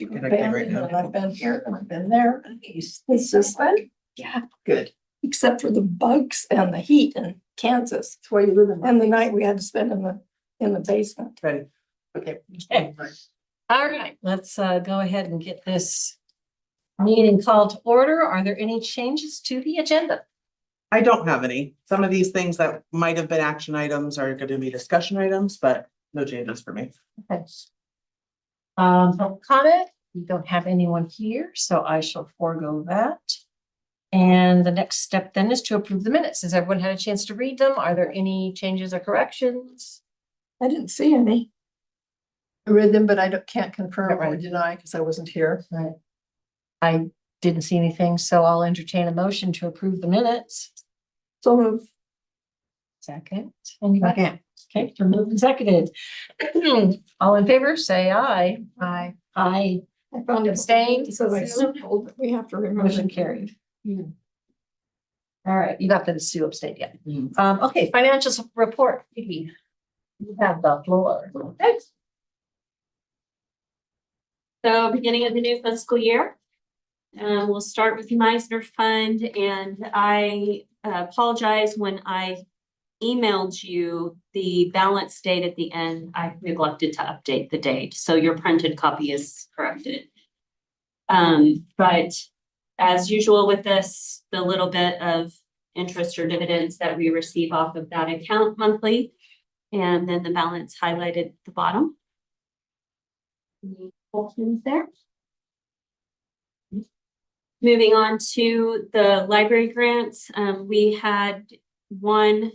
Connected right now. And I've been here and I've been there. Nice. It's just like, yeah, Good. except for the bugs and the heat in Kansas. That's where you live in. And the night we had to spend in the basement. Ready? Okay. Okay. All right, let's go ahead and get this meeting called to order. Are there any changes to the agenda? I don't have any. Some of these things that might have been action items are going to be discussion items, but no changes for me. Okay. Public comment, we don't have anyone here, so I shall forego that. And the next step then is to approve the minutes. Has everyone had a chance to read them? Are there any changes or corrections? I didn't see any. I read them, but can't confirm or Right. deny because I wasn't here. Right. I didn't see anything, so I'll entertain a motion to approve the minutes. So move. Second. Anybody? Okay, so moved and seconded. All in favor, say aye. Aye. Aye. I found it Abstained. so I told that we have to remember. Motion carried. All right, you got the Sue abstained yet. Mhm. Okay, financial report. Phoebe, you have the floor. Okay. So beginning of the new fiscal year, we'll start with the Meisner Fund, and I apologize when I emailed you the balance date at the end. I neglected to update the date, so your printed copy is corrected. But as usual with this, the little bit of interest or dividends that we receive off of that account monthly, and then the balance highlighted at the bottom. Any questions there? Moving on to the library grants, we had one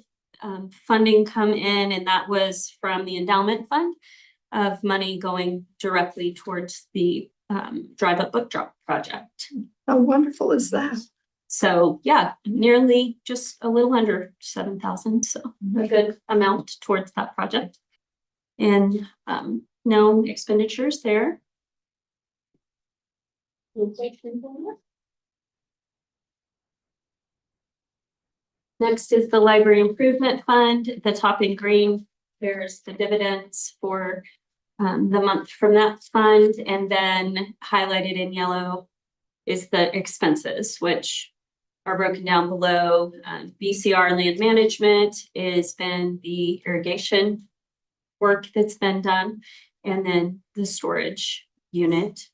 funding come in, and that was from the endowment fund of money going directly towards the Drive Up Book Drop project. How wonderful is that? So yeah, nearly just a little under 7,000, so a good amount towards that project. And no expenditures there. Next is the library improvement fund. The top in green, there's the dividends for the month from that fund, and then highlighted in yellow is the expenses, which are broken down below. BCR land management has been the irrigation work that's been done, and then the storage unit.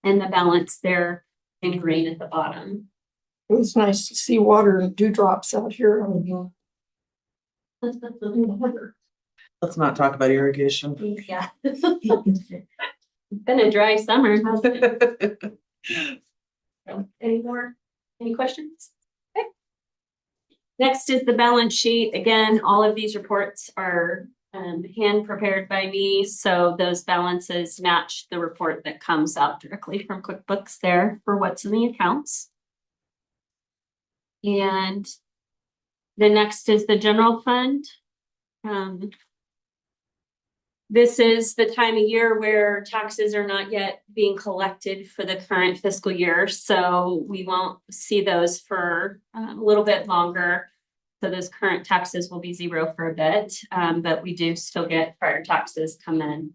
And the balance there in green at the bottom. It was nice to see water and dewdrops out here. Let's not talk about irrigation. Yeah. Been a dry summer, hasn't it? Any questions? Okay. Next is the balance sheet. Again, all of these reports are hand prepared by me, so those balances match the report that comes out directly from QuickBooks there for what's in the accounts. And the next is the general fund. This is the time of year where taxes are not yet being collected for the current fiscal year, so we won't see those for a little bit longer. So those current taxes will be zero for a bit, but we do still get prior taxes come in.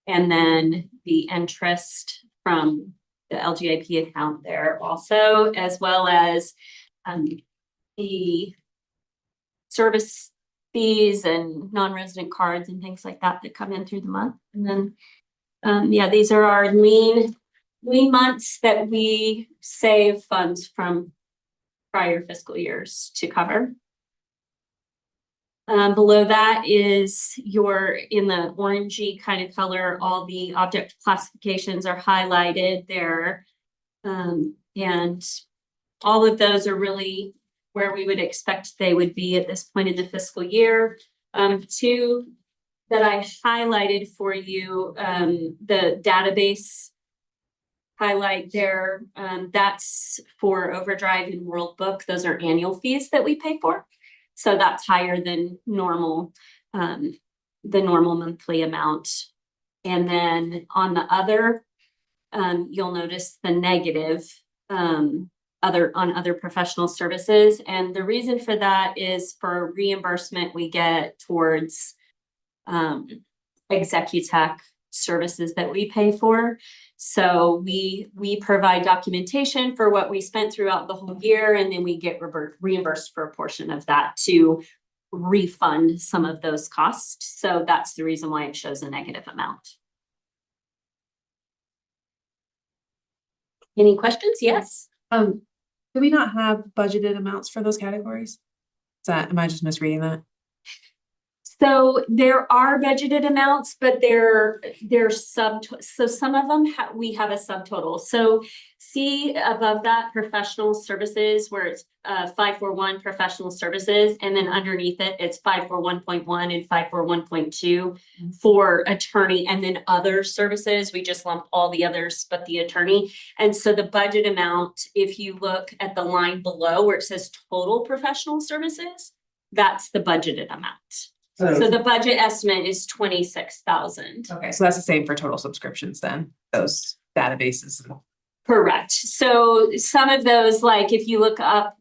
And then the interest from the LGIP account there also, as well as the service fees and non-resident cards and things like that that come in through the month. And then, yeah, these are our lean months that we save funds from prior fiscal years to cover. Below that is in the orangey kind of color, all the object classifications are highlighted there. And all of those are really where we would expect they would be at this point in the fiscal year. Two that I highlighted for you, the database highlight there, that's for Overdrive and World Book. Those are annual fees that we pay for. So that's higher than normal, the normal monthly amount. And then on the other, you'll notice the negative other professional services. And the reason for that is for reimbursement we get towards Executech services that we pay for. So we provide documentation for what we spent throughout the whole year, and then we get reimbursed for a portion of that to refund some of those costs. So that's the reason why it shows a negative amount. Any questions? Yes. Do we not have budgeted amounts for those categories? Am I just misreading that? So there are budgeted amounts, but they're so some of them we have a subtotal. So see above that professional services where it's 541 professional services, and then underneath it it's 541.1 and 541.2 for attorney, and then other services. We just lump all the others but the attorney. And so the budget amount, if you look at the line below where it says total professional services, that's the budgeted amount. So the budget estimate is 26,000. Okay, so that's the same for total subscriptions then, those databases. Correct. So some of those, like if you look up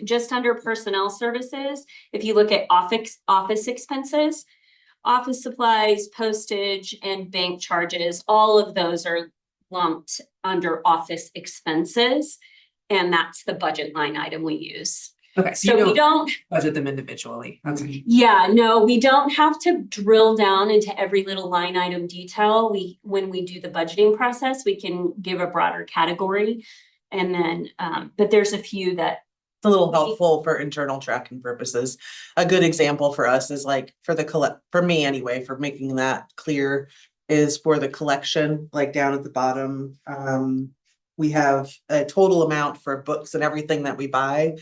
just under personnel services, if you look at office expenses, office supplies, postage, and bank charges, all of those are lumped under office expenses. And that's the budget line item we use. Okay, So we don't budget them individually. Okay. Yeah, no, we don't have to drill down into every little line item detail. When we do the budgeting process, we can give a broader category. And then, but there's a few that. It's a little helpful for internal tracking purposes. A good example for us is like for me anyway, for making that clear, is for the collection, like down at the bottom. We have a total amount for books and everything that we buy.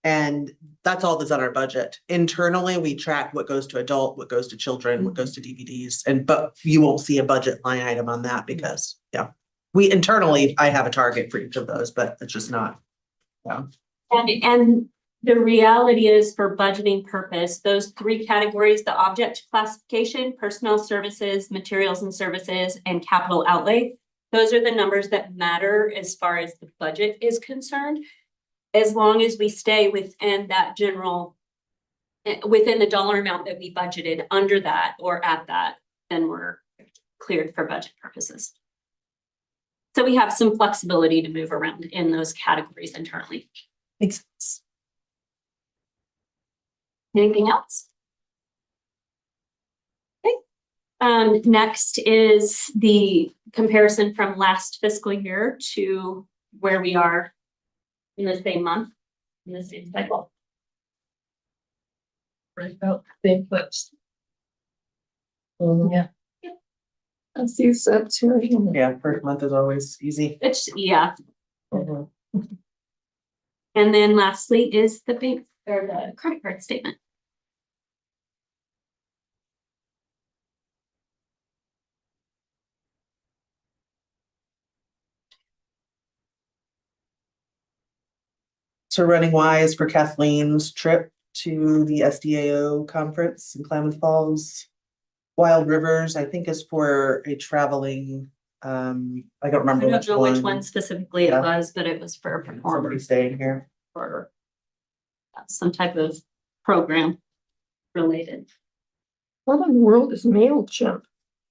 And that's all that's on our budget. Internally, we track what goes to adult, what goes to children, what goes to DVDs, but you won't see a budget line item on that because, yeah. We internally, I have a target for each of those, but it's just not. Yeah. And the reality is, for budgeting purpose, those three categories, the object classification, personnel services, materials and services, and capital outlay, those are the numbers that matter as far as the budget is concerned. As long as we stay within that within the dollar amount that we budgeted, under that or at that, then we're cleared for budget purposes. So we have some flexibility to move around in those categories internally. Makes sense. Anything else? Okay. Next is the comparison from last fiscal year to where we are in the same month, in the same cycle. Right about same place. Yeah. That's the steps here. Yeah, first month is always easy. It's, yeah. Mhm. And then lastly is the bank or the credit card statement. So running wise for Kathleen's trip to the SDAO conference in Klamath Falls. Wild Rivers, I think, is for a traveling, I don't I remember don't know which one specifically it Yeah. was, but it was for a Somebody performer staying here. or some type of program related. What in the world is MailChimp?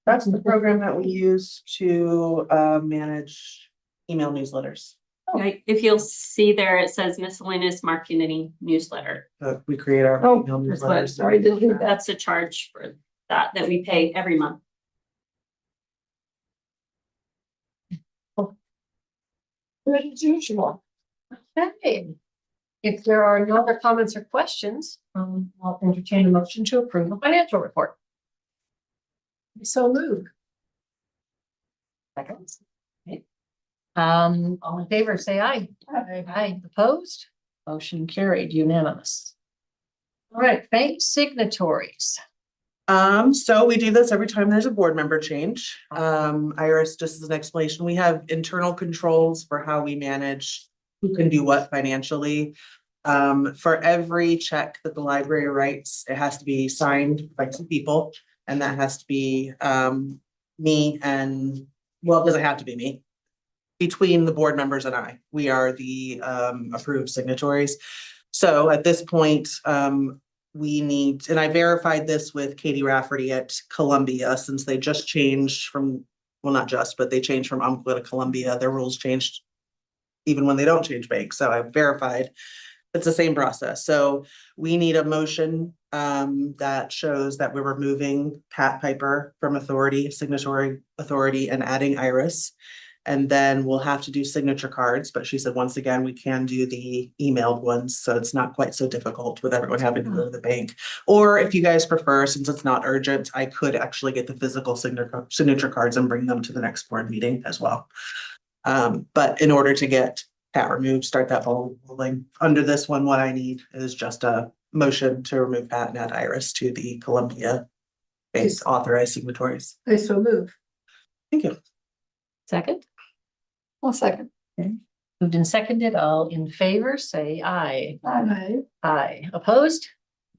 That's the program that we use to manage email newsletters. Right, if you'll see there, it says miscellaneous marketing newsletter. We create our Oh, email that's what, newsletters. sorry, didn't do that. That's a charge for that we pay every month. As usual. Okay. If there are no other comments or questions, I'll entertain a motion to approve the financial report. So moved. Seconds. Okay. All in favor, say aye. Aye. Opposed? Motion carried, unanimous. All right, bank signatories. So we do this every time there's a board member change. Iris, just as an explanation, we have internal controls for how we manage who can do what financially. For every check that the library writes, it has to be signed by two people, and that has to be me and, well, it doesn't have to be me. Between the board members and I, we are the approved signatories. So at this point, we need, and I verified this with Katie Rafferty at Columbia, since they just changed from, well, not just, but they changed from Umpqua to Columbia. Their rules changed even when they don't change banks. So I verified it's the same process. So we need a motion that shows that we're removing Pat Piper from authority, signatory authority, and adding Iris. And then we'll have to do signature cards, but she said, once again, we can do the emailed ones, so it's not quite so difficult with everyone having to go to the bank. Or if you guys prefer, since it's not urgent, I could actually get the physical signature cards and bring them to the next board meeting as well. But in order to get Pat removed, start that ball rolling, under this one, what I need is just a motion to remove Pat and add Iris to the Columbia based authorized signatories. I so move. Thank you. Second, I'll second. moved and seconded, all in favor, say aye. Aye. Aye, opposed?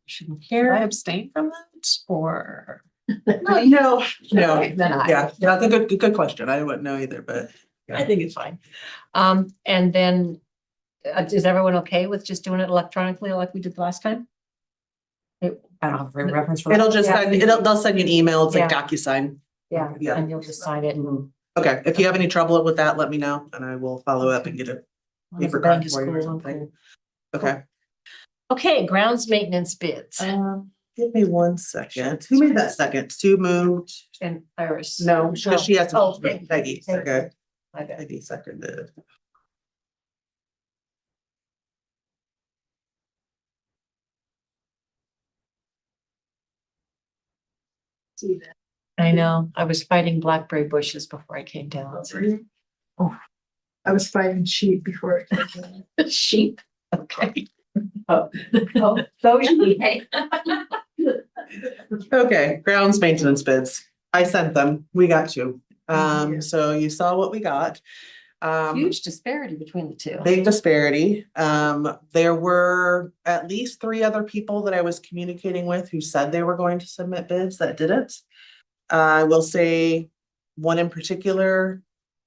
Shouldn't I care, abstain from that? or? No, Okay, then aye. yeah, that's a good question. I wouldn't know either, but I think it's fine. And then, is everyone okay with just doing it electronically like we did the last time? I don't have a reference for. it'll just, Yeah. they'll send you an email. It's like Yeah. DocuSign. Yeah, Yeah. and you'll just sign it and. Okay, if you have any trouble with that, let me know and I will follow up and get it. Paper Bank copy is for you or cool, something. cool. Okay, Okay, grounds maintenance bids give me 1 second. Who made that second? Sue moved? and Iris. No, because she has Oh, to, okay. Peggy, okay, Okay. Peggy seconded. See that. I know, I was fighting blackberry bushes before I came down. I was fighting sheep before it came in. Sheep, okay. Oh, those we hate. Okay, grounds maintenance bids. I sent them. We got 2. Yeah. So you saw what we got. Huge disparity between the two. Big disparity. There were at least 3 other people that I was communicating with who said they were going to submit bids that didn't. I will say one in particular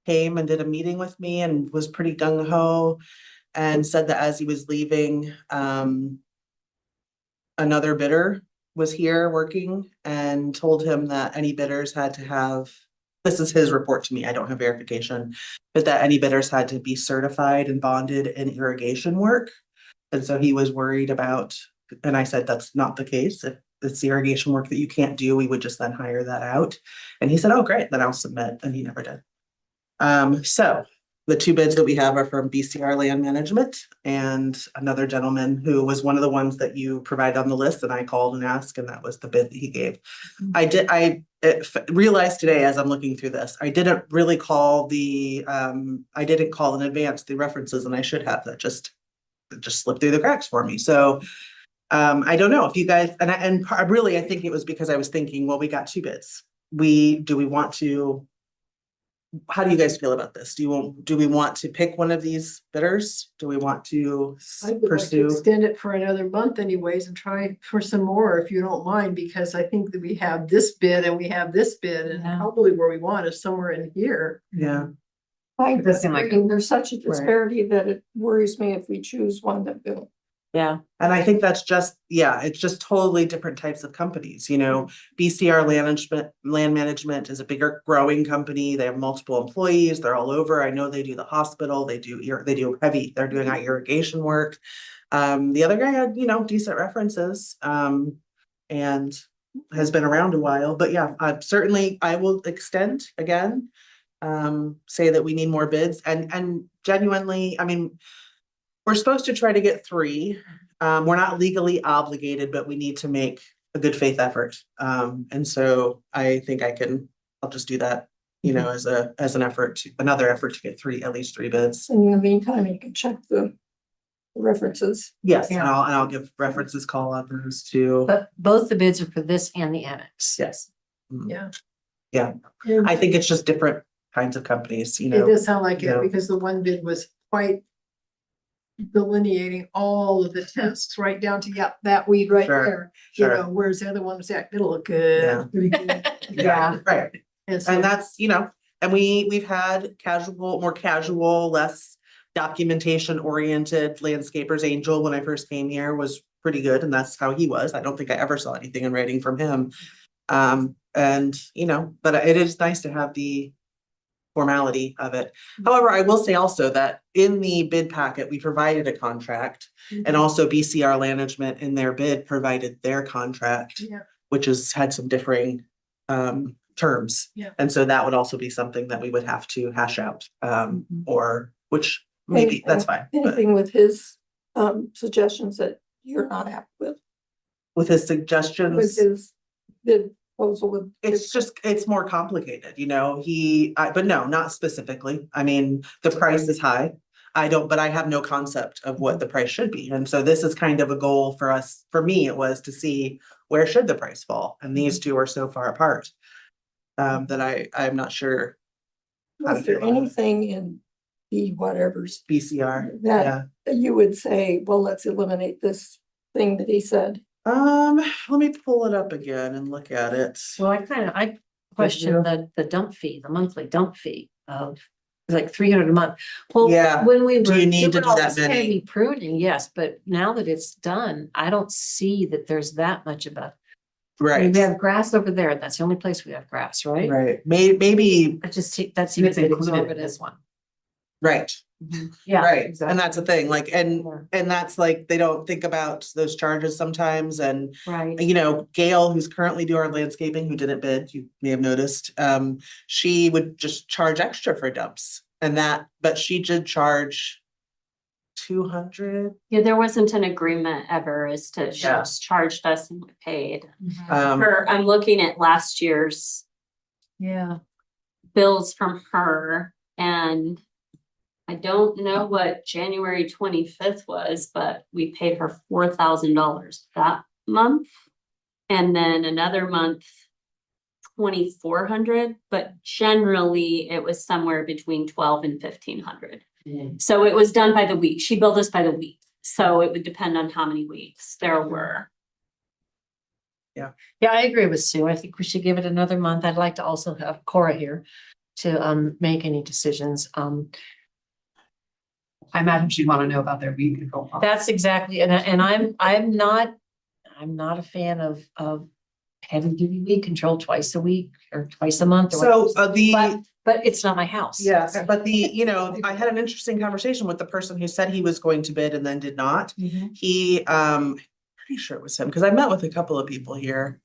came and did a meeting with me and was pretty gung ho and said that as he was leaving, another bidder was here working and told him that any bidders had to have, this is his report to me, I don't have verification, but that any bidders had to be certified and bonded in irrigation work. And so he was worried about, and I said, that's not the case. If it's irrigation work that you can't do, we would just then hire that out. And he said, oh, great, then I'll submit. And he never did. So the 2 bids that we have are from BCR Land Management and another gentleman who was one of the ones that you provided on the list, and I called and asked, and that was the bid that he gave. I realized today as I'm looking through this, I didn't really call I didn't call in advance the references, and I should have. That just slipped through the cracks for me. So I don't know if you guys, and really, I think it was because I was thinking, well, we got 2 bids. Do we want to, how do you guys feel about this? Do we want to pick one of these bidders? Do we want to I would like to pursue? extend it for another month anyways and try for some more if you don't mind, because I think that we have this bid and we have this bid and Yeah. probably where we want is somewhere in here. Yeah, It does seem like. There's such a disparity that it worries me if we choose one that will. Yeah. and I think that's just, it's just totally different types of companies, BCR Land Management is a bigger growing company. They have multiple employees. They're all over. I know they do the hospital. They do heavy, they're doing irrigation work. The other guy had, decent references, and has been around a while, but yeah, certainly I will extend again. Say that we need more bids and genuinely, I mean, we're supposed to try to get 3. We're not legally obligated, but we need to make a good faith effort. And so I think I'll just do that, as an effort, another effort to get at least 3 bids. In the meantime, you can check the references. Yes, Yeah. and I'll give references call on those too. But both the bids are for this and the annex. Yes. Mhm. Yeah. Yeah, I think it's just different kinds of companies, It does sound like Yeah. it because the one bid was quite delineating all of the tests right down to, that weed right Sure, there. sure. Whereas the other one was, it'll look Yeah. good. Pretty good. Yeah. Right. And so And that's, and we've had more casual, less documentation oriented landscapers. Angel, when I first came here, was pretty good, and that's how he was. I don't think I ever saw anything in writing from him. And, you know, but it is nice to have the formality of it. However, I will say also that in the bid packet, we provided a contract, and also BCR Management in their bid provided their contract, Yeah. which has had some differing terms. Yeah. And so that would also be something that we would have to hash out, or which maybe that's fine. But Anything with his suggestions that you're not happy with his with suggestions, his bid proposal with. it's more complicated, you know, but no, not specifically. I mean, the price is high. But I have no concept of what the price should be. And so this is kind of a goal for us, for me, it was to see where should the price fall? And these two are so far apart. That I'm not sure. how to Was there feel about it. anything in the whatever's BCR, yeah. that you would say, well, let's eliminate this thing that he said? Let me pull it up again and look at it. Well, I question the dump fee, the monthly dump fee of like 300 a month. Well, Yeah. when we Do were you need to doing do all that this many? heavy pruning, yes, but now that it's done, I don't see that there's that much of a. I mean, Right, we have grass over there. That's the only place we have grass, right? right, maybe, I just see, that seems It's included in exorbitant. this one. right, Yeah. right. exactly. And that's the thing, like, and Yeah. that's like, they don't think about those charges sometimes. And Right. you know, Gail, who's currently doing our landscaping, who didn't bid, you may have noticed, she would just charge extra for dumps but she did charge 200. Yeah, there wasn't an agreement ever as to she Yeah. just charged us and we paid. Um, I'm looking at last year's Yeah. bills from her, and I don't know what January 25th was, but we paid her $4,000 that month. And then another month, 2,400, but generally it was somewhere between 12 and 1,500. So it was done by the week. She billed us by the week. So it would depend on how many weeks there were. Yeah, I agree with Sue. I think we should give it another month. I'd like to also have Cora here to make any decisions. I imagine she'd want to know about their weed control. policy. That's exactly, and I'm not a fan of heavy duty weed control twice a week or twice a month. or so whatever. But it's not my house. yeah, but you know, I had an interesting conversation with the person who said he was going to bid and then did not. Mhm. He, pretty sure it was him, because I met with a couple of people here.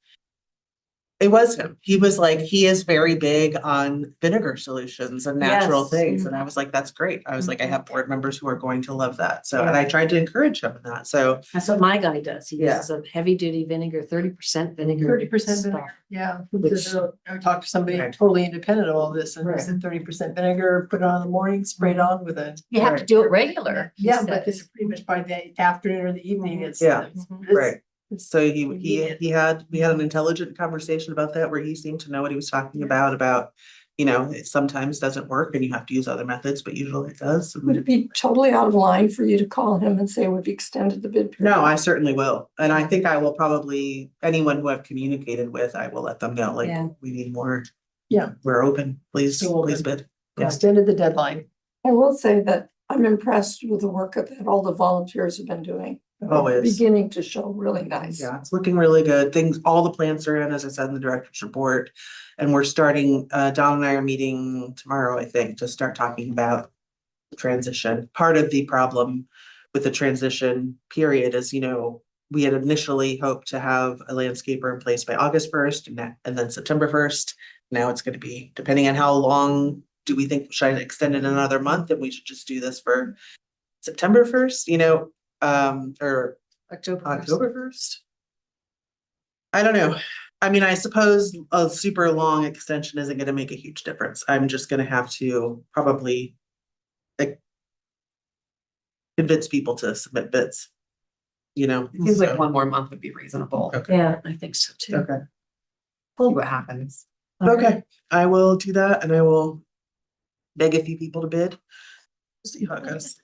It was him. He was like, he is very big on vinegar solutions and natural Yes. things. And I was like, that's great. I was like, I have board members who are going to love that. So, and Yeah. I tried to encourage him in that. So, That's what my guy does. He Yeah. uses a heavy duty vinegar, 30% vinegar. 30% stuff. vinegar, yeah. Which- I talked to somebody Right. totally independent of all this, and they Right. said 30% vinegar, put it on in the morning, spray it on with a. You have to do it regular. he Yeah, but then says. pretty much by the afternoon or the evening, it's. Yeah. it's- right. it's- So we had an intelligent conversation about that where he seemed to know what he was talking about, you know, it sometimes doesn't work and you have to use other methods, but usually it does. Would it be totally out of line for you to call him and say we've extended the bid period? No, I certainly will. And I think I will probably, anyone who I've communicated with, I will let them know, like, Yeah. we need more. Yeah. We're open, please, Still open. please bid. Yeah. Extended the deadline. I will say that I'm impressed with the work that all the volunteers have been doing. Always. Beginning to show really nice. Yeah, it's looking really good. All the plants are in, as I said in the director's report. And we're starting, Don and I are meeting tomorrow, I think, to start talking about transition. Part of the problem with the transition period is, you know, we had initially hoped to have a landscaper in place by August 1st and then September 1st. Now it's gonna be, depending on how long do we think, should I extend it another month, and we should just do this for September 1st, you know, or October 1st? I don't know. I mean, I suppose a super long extension isn't gonna make a huge difference. I'm just gonna have to probably like convince people to submit bids. You know? It seems like so- one more month would be reasonable. Okay. Yeah, I think so too. Okay, See what happens. okay, I will do that and I will beg a few people to bid. See how it goes.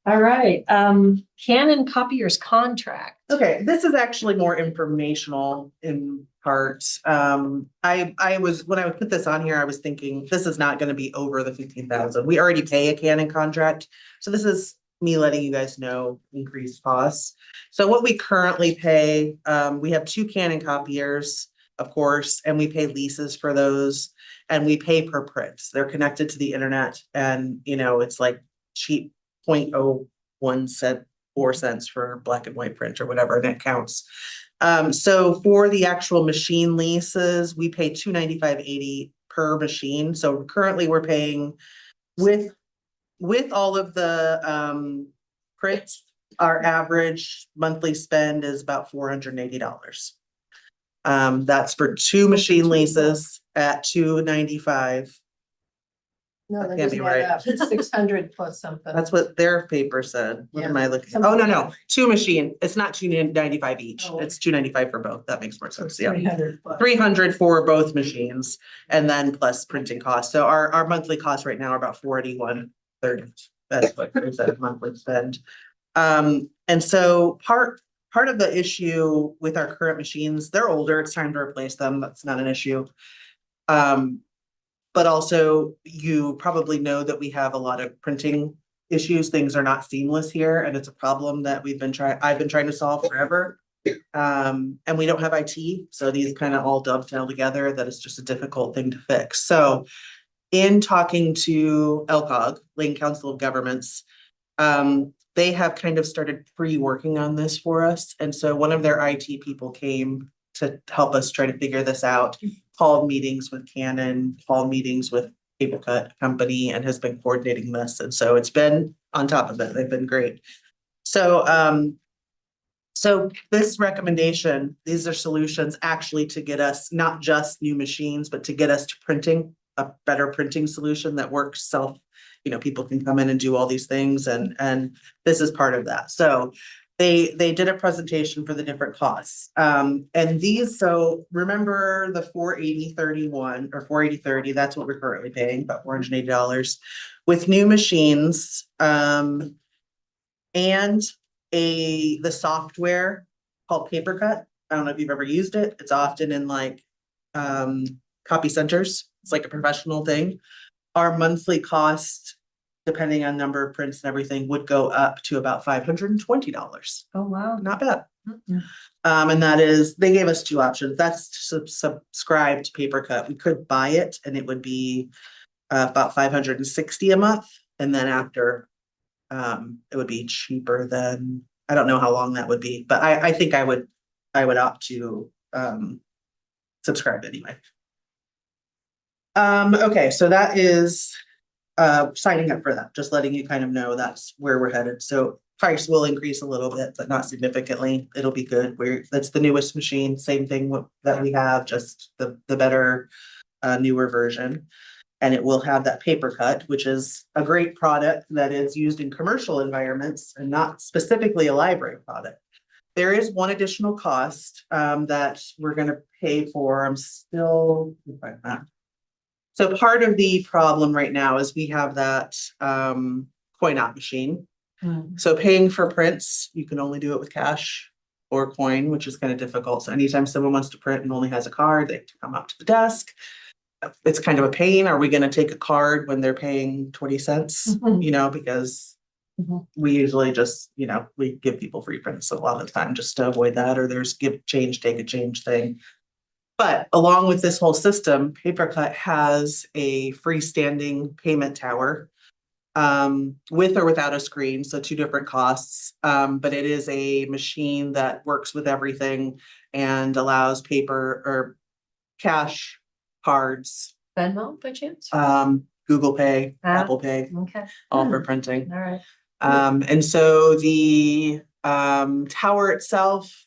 All right, Canon copiers contract. Okay, this is actually more informational in part. I was, when I would put this on here, I was thinking, this is not gonna be over the 15,000. We already pay a Canon contract. So this is me letting you guys know increased costs. So what we currently pay, we have 2 Canon copiers, of course, and we pay leases for those. And we pay per print. They're connected to the internet and, it's like cheap 0.01 cent, 4 cents for black and white print or whatever, and it counts. So for the actual machine leases, we pay $295.80 per machine. So currently we're paying with all of the prints, our average monthly spend is about $480. That's for 2 machine leases at $295. No, That that can't be doesn't add right. up. It's 600 plus something. That's what their paper said. What am Yeah. I looking? Something Oh, no, like no, that. 2 machine. It's not $295 each. Oh. It's $295 for both. That makes more sense. Yeah. 300 plus. 300 for both machines and then plus printing costs. So our monthly costs right now are about $41.30. That's what they said monthly spend. And so part of the issue with our current machines, they're older. It's time to replace them. That's not an issue. But also you probably know that we have a lot of printing issues. Things are not seamless here, and it's a problem that I've been trying to solve forever. And we don't have IT, so these kind of all dovetail together. That is just a difficult thing to fix. So in talking to LCOG, Lane Council of Governments, they have kind of started pre-working on this for us. And so one of their IT people came to help us try to figure this out, called meetings with Canon, called meetings with Paper Cut Company, and has been coordinating this. And so it's been on top of it. They've been great. So, so this recommendation, these are solutions actually to get us not just new machines, but to get us to printing, a better printing solution that works people can come in and do all these things, and this is part of that. So they did a presentation for the different costs. And these, so remember the 480.31 or 480.30, that's what we're currently paying, about $480 with new machines. And the software called Paper Cut. I don't know if you've ever used it. It's often in like copy centers. It's like a professional thing. Our monthly cost, depending on number of prints and everything, would go up to about $520. Oh, wow. Not bad. Mhm. And that is, they gave us 2 options. That's to subscribe to Paper Cut. We could buy it and it would be about $560 a month. And then after, it would be cheaper than, I don't know how long that would be, but I think I would opt to subscribe anyway. Okay, so that is signing up for that, just letting you kind of know that's where we're headed. So price will increase a little bit, but not significantly. It'll be good. That's the newest machine, same thing that we have, just the better newer version. And it will have that Paper Cut, which is a great product that is used in commercial environments and not specifically a library product. There is one additional cost that we're going to pay for. I'm still. So part of the problem right now is we have that coin-op machine. So paying for prints, you can only do it with cash or coin, which is kind of difficult. So anytime someone wants to print and only has a card, they have to come up to the desk. It's kind of a pain. Are we going to take a card when they're paying 20 cents? Because we usually just, we give people free prints a lot of the time just to avoid that, or there's give change, take a change thing. But along with this whole system, Paper Cut has a freestanding payment tower with or without a screen, so 2 different costs. But it is a machine that works with everything and allows paper or cash, cards, Venmo by chance? Google Pay, Ah. Apple Pay, Okay, all for printing. all right. And so the tower itself,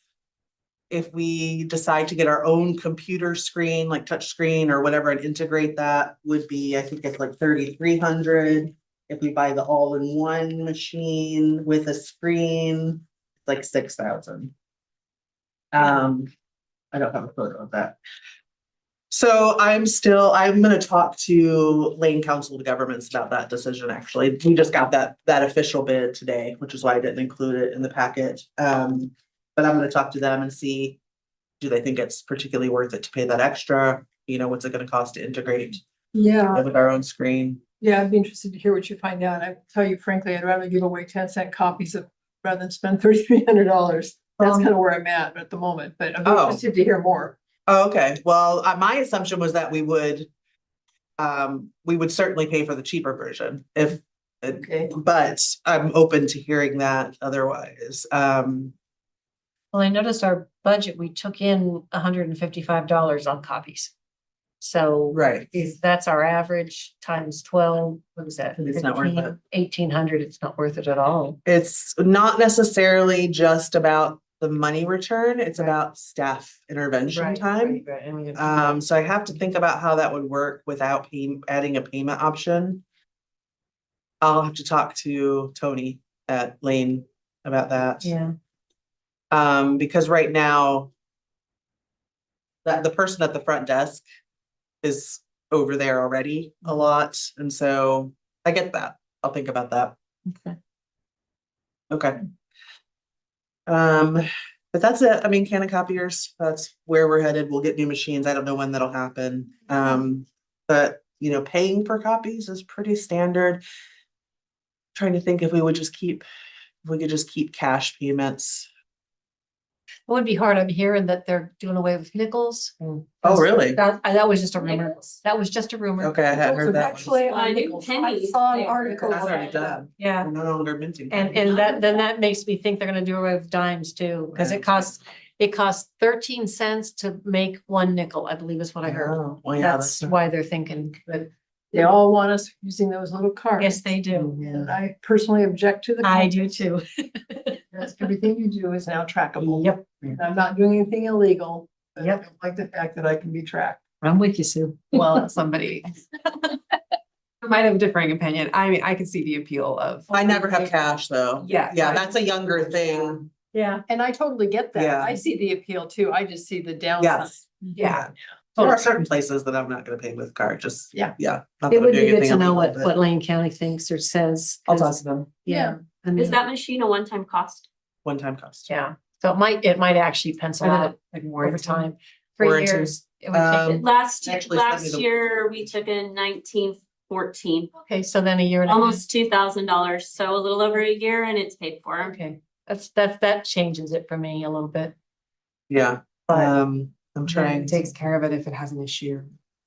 if we decide to get our own computer screen, like touch screen or whatever, and integrate that, would be, I think it's like 3,300. If we buy the all-in-one machine with a screen, it's like 6,000. I don't have a photo of that. So I'm gonna talk to Lane Council of Governments about that decision, actually. We just got that official bid today, which is why I didn't include it in the packet. But I'm gonna talk to them and see, do they think it's particularly worth it to pay that extra? What's it gonna cost to integrate Yeah, with our own screen? Yeah, I'd be interested to hear what you find out. I tell you frankly, I'd rather give away 10-cent copies of, rather than spend $3,300. That's kind of where I'm at the moment, but I'd be Oh. interested to hear more. Oh, okay, well, my assumption was that we would certainly pay for the cheaper version if, Okay. but I'm open to hearing that otherwise. Well, I noticed our budget, we took in $155 on copies. So Right. if that's our average times 12, what is that? It's not worth it. 1,800, it's not worth it at all. It's not necessarily just about the money return, it's about staff intervention time. So I have to think about how that would work without adding a payment option. I'll have to talk to Tony at Lane about that. Yeah, Because right now that the person at the front desk is over there already a lot, and so I get that. I'll think about that. okay. Okay. But that's it. I mean, Canon copiers, that's where we're headed. We'll get new machines. I don't know when that'll happen. But you know, paying for copies is pretty standard. Trying to think if we could just keep cash payments. It would be hard. I'm hearing that they're doing away with nickels. Oh, really? That was just a rumor. That was just a rumor. Okay, I hadn't heard that one. Actually, I on knew nickels, I pennies saw an there. article. That's already about that. done. Yeah. We're no longer minting. And that makes me think they're gonna do away with dimes too, because it costs 13 cents to make one nickel, I believe is what I heard. Oh, well, yeah, That's why they're thinking, but They all want us using those little cards. yes, they do. And I personally object to the. I do too. Yes, everything you do is now trackable. Yep, And I'm not doing anything illegal. But I Yep. don't like the fact that I can be tracked. I'm with you, Sue. Well, somebody might have a differing opinion. I mean, I can see the appeal of. I never have cash though. Yeah. Yeah, that's a younger thing. Yeah. And I totally get that. Yeah. I see the appeal too. I just see the downside. Yes. Yeah. There are certain places that I'm not gonna pay with card, just. Yeah. Yeah. not It that I'm would be doing good anything to know illegal, what but Lane County thinks or says. I'll 'cause- talk to them. Yeah. and Is then- that machine a one-time cost? One-time cost. Yeah, so it might actually pencil out Like over time. 3 Warranty. years. It would take it. Actually, send me Last the- year, we took in 1914, Okay, so then a year and a half. almost $2,000, so a little over a year and it's paid for. Okay, that changes it for me a little bit. Yeah, But I'm trying. It takes care of it if it has an issue.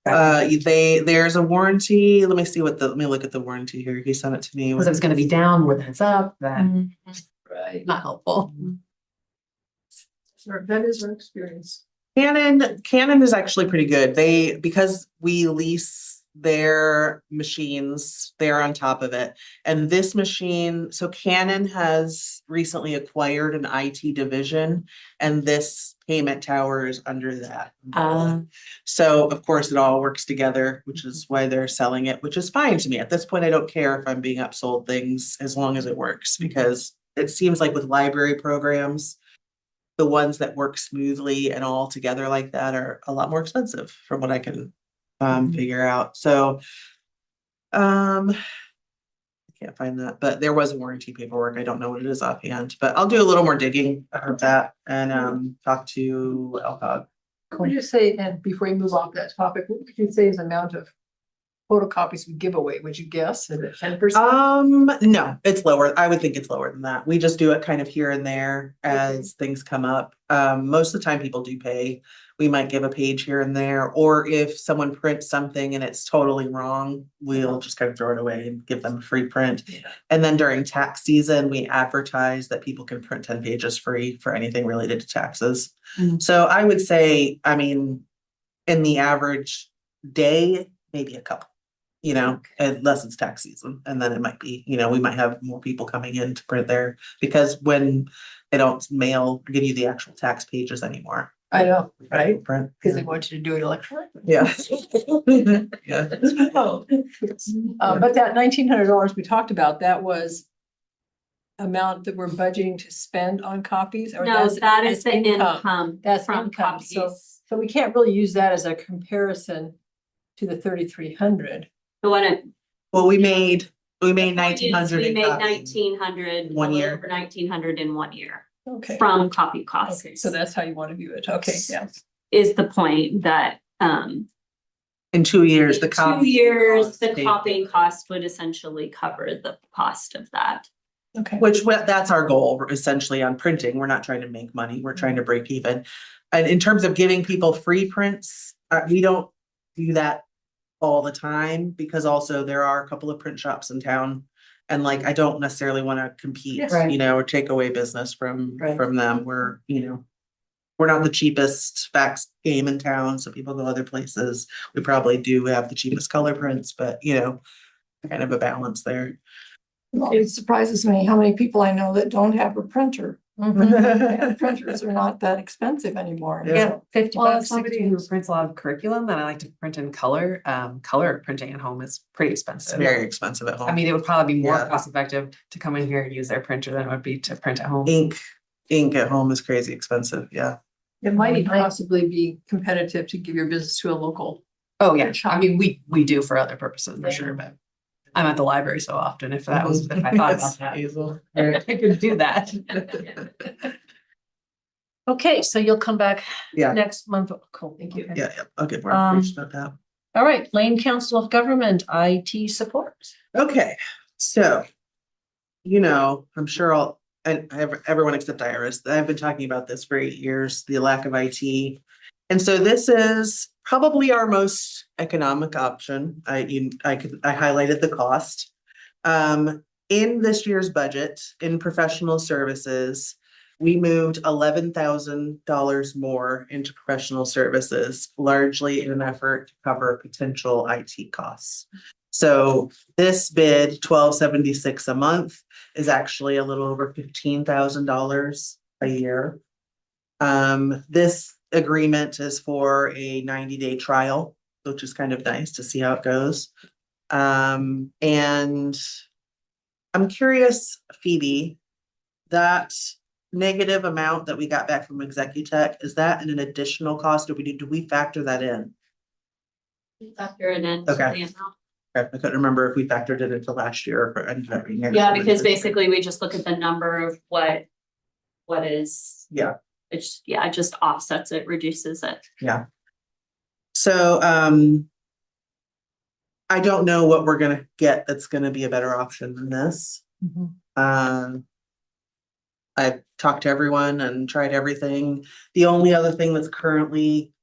There's a warranty. Let me look at the warranty here. He sent it to me. Because it was gonna be down more than it's up, that Right. not helpful. So that is our experience. Canon is actually pretty good. Because we lease their machines, they're on top of it. And this machine, so Canon has recently acquired an IT division, and this payment tower is under that. So of course it all works together, which is why they're selling it, which is fine to me. At this point, I don't care if I'm being upsold things as long as it works, because it seems like with library programs, the ones that work smoothly and all together like that are a lot more expensive from what I can figure out. So I can't find that, but there was warranty paperwork. I don't know what it is offhand, but I'll do a little more digging of that and talk to Elcog. What would you say, and before you move off that topic, what would you say is the amount of photocopies we give away? Would you guess? Is it 10%? No, it's lower. I would think it's lower than that. We just do it kind of here and there as things come up. Most of the time people do pay. We might give a page here and there, or if someone prints something and it's totally wrong, we'll just kind of throw it away and give them a free print. Yeah. And then during tax season, we advertise that people can print 10 pages free for anything related to taxes. Mm. So I would say, I mean, in the average day, maybe a couple. Unless it's tax season, and then it might be, we might have more people coming in to print there, because when they don't give you the actual tax pages anymore. I know, right? Print. Because they want you to do it electronically. Yeah. Yeah. But that $1,900 we talked about, that was amount that we're budgeting to spend on copies? Or No, that as is the income That's from income, so copies. we can't really use that as a comparison to the 3,300. So what it. Well, we made 1,900 We in made copies. 1,900. One year. Over 1,900 in 1 year Okay. from copy costs. Okay, so that's how you want to view it. Okay, yeah. Is the point that, In 2 years, the In cop. 2 years, the cost, copying cost would essentially cover the cost of that. Okay. Which, that's our goal essentially on printing. We're not trying to make money. We're trying to break even. And in terms of giving people free prints, we don't do that all the time because also there are a couple of print shops in town. And like, I don't necessarily want to compete, Yes. Right. or take away business from Right. them. We're not the cheapest fax game in town, so people go other places. We probably do have the cheapest color prints, but kind of a balance there. Well, it surprises me how many people I know that don't have a printer. And printers are not that expensive anymore. Yeah. Yeah, 50 Well, as bucks. somebody 60. who prints a lot of curriculum and I like to print in color, color printing at home is pretty It's expensive. very expensive at home. I mean, it would probably be more Yeah. cost effective to come in here and use their printer than it would be to print at home. Ink at home is crazy expensive. Yeah. It might even possibly be competitive to give your business to a local. Oh, yeah. I mean, we do for other purposes for sure, but I'm at the library so often if I thought about that, Hazel. I could do that. Okay, so you'll come back Yeah, next month. Cool. Thank you. Okay. yeah, I'll get more Um, information on that. All right, Lane Council of Government, IT support. Okay, so, I'm sure everyone except Iris, I've been talking about this for 8 years, the lack of IT. And so this is probably our most economic option. I highlighted the cost. In this year's budget, in professional services, we moved $11,000 more into professional services, largely in an effort to cover potential IT costs. So this bid, $1,276 a month, is actually a little over $15,000 a year. This agreement is for a 90-day trial, which is kind of nice to see how it goes. And I'm curious, Phoebe, that negative amount that we got back from Executech, is that an additional cost? Or do we factor that in? Factor it in. to Okay. the amount. I couldn't remember if we factored it into last year or ended up being. Yeah, because basically we just look at the number of what is. Yeah. It just offsets it, reduces it. Yeah. So, I don't know what we're gonna get that's gonna be a better option than this. I've talked to everyone and tried everything. The only other thing that's currently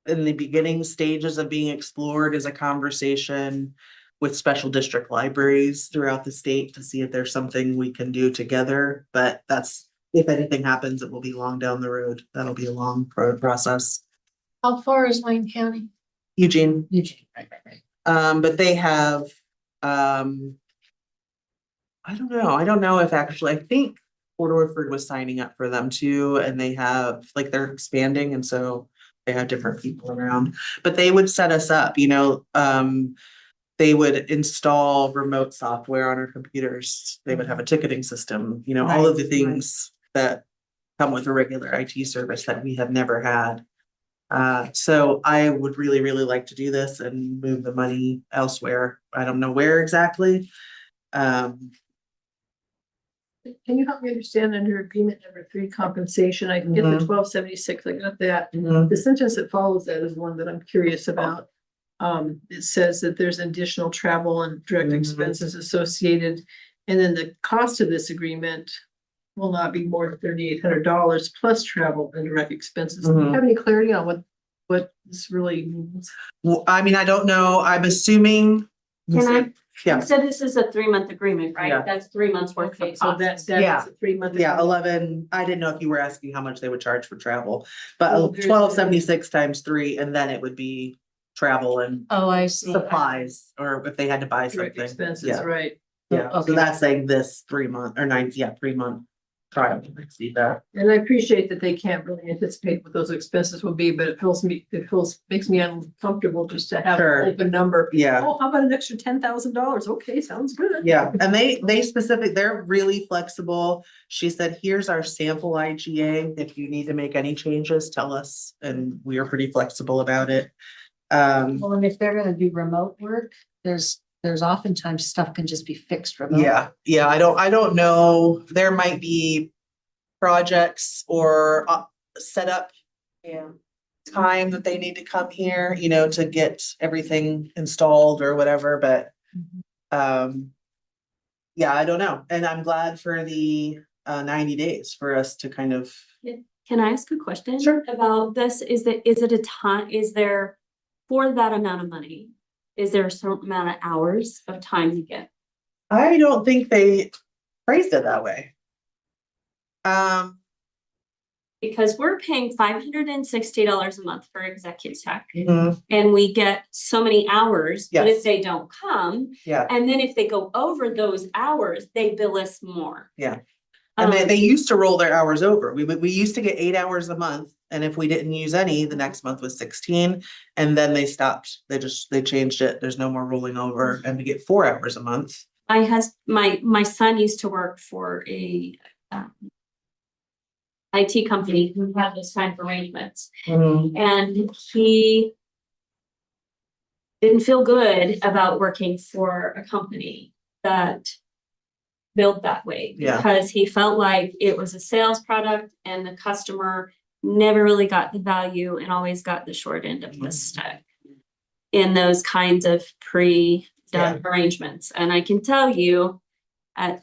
in the beginning stages of being explored is a conversation with special district libraries throughout the state to see if there's something we can do together. But if anything happens, it will be long down the road. That'll be a long process. How far is Lane County? Eugene, Eugene. Right. but they have, I don't know if actually, I think Port Orford was signing up for them too, and they have, they're expanding, and so they have different people around, but they would set us up, they would install remote software on our computers. They would have a ticketing system, all of the things that come with a regular IT service that we have never had. So I would really, really like to do this and move the money elsewhere. I don't know where exactly. Can you help me understand under agreement number 3 compensation? I can get the 1276, I got that. The sentence that follows that is one that I'm curious about. It says that there's additional travel and direct expenses associated. And then the cost of this agreement will not be more than $3,800 plus travel and direct expenses. Do you have any clarity on what this really means? Well, I mean, I don't know. I'm assuming. Yeah. You said this is a 3-month agreement, right? Yeah. That's 3 months worth Okay, of so costs. that's Yeah. a 3-month. Yeah, 11. I didn't know if you were asking how much they would charge for travel, but Oh, there's- 1276 times 3, and then it would be travel and Oh, I see. supplies, or if they had to buy Direct something. expenses, Yeah, right? yeah. Okay. So that's saying this 3-month or 3-month trial. I see that. And I appreciate that they can't really anticipate what those expenses will be, but makes me uncomfortable just to have Sure. an open number. Yeah. Oh, how about an extra $10,000? Okay, sounds good. Yeah, and they're really flexible. She said, here's our sample IGA. If you need to make any changes, tell us, and we are pretty flexible about it. Well, and if they're gonna do remote work, there's oftentimes stuff can just be fixed remote. Yeah, I don't know. There might be projects or setup Yeah. time that they need to come here, you know, to get everything installed or whatever, but yeah, I don't know. And I'm glad for the 90 days for us to kind of, Can I ask a question? Sure. About this? Is it a time, is there, for that amount of money, is there a certain amount of hours of time you get? I don't think they phrased it that way. Because we're paying $560 a month for executive tech, mhm, and we get so many hours, but if Yes. they don't come, yeah, and then if they go over those hours, they bill us more. yeah. And they Um, used to roll their hours over. We used to get 8 hours a month. And if we didn't use any, the next month was 16. And then they stopped. They changed it. There's no more rolling over and we get 4 hours a month. my son used to work for a IT company who had those kind of arrangements, and he didn't feel good about working for a company that billed that way. Yeah. Because he felt like it was a sales product and the customer never really got the value and always got the short end of the stick in those kinds of pre-done arrangements. And I can tell you,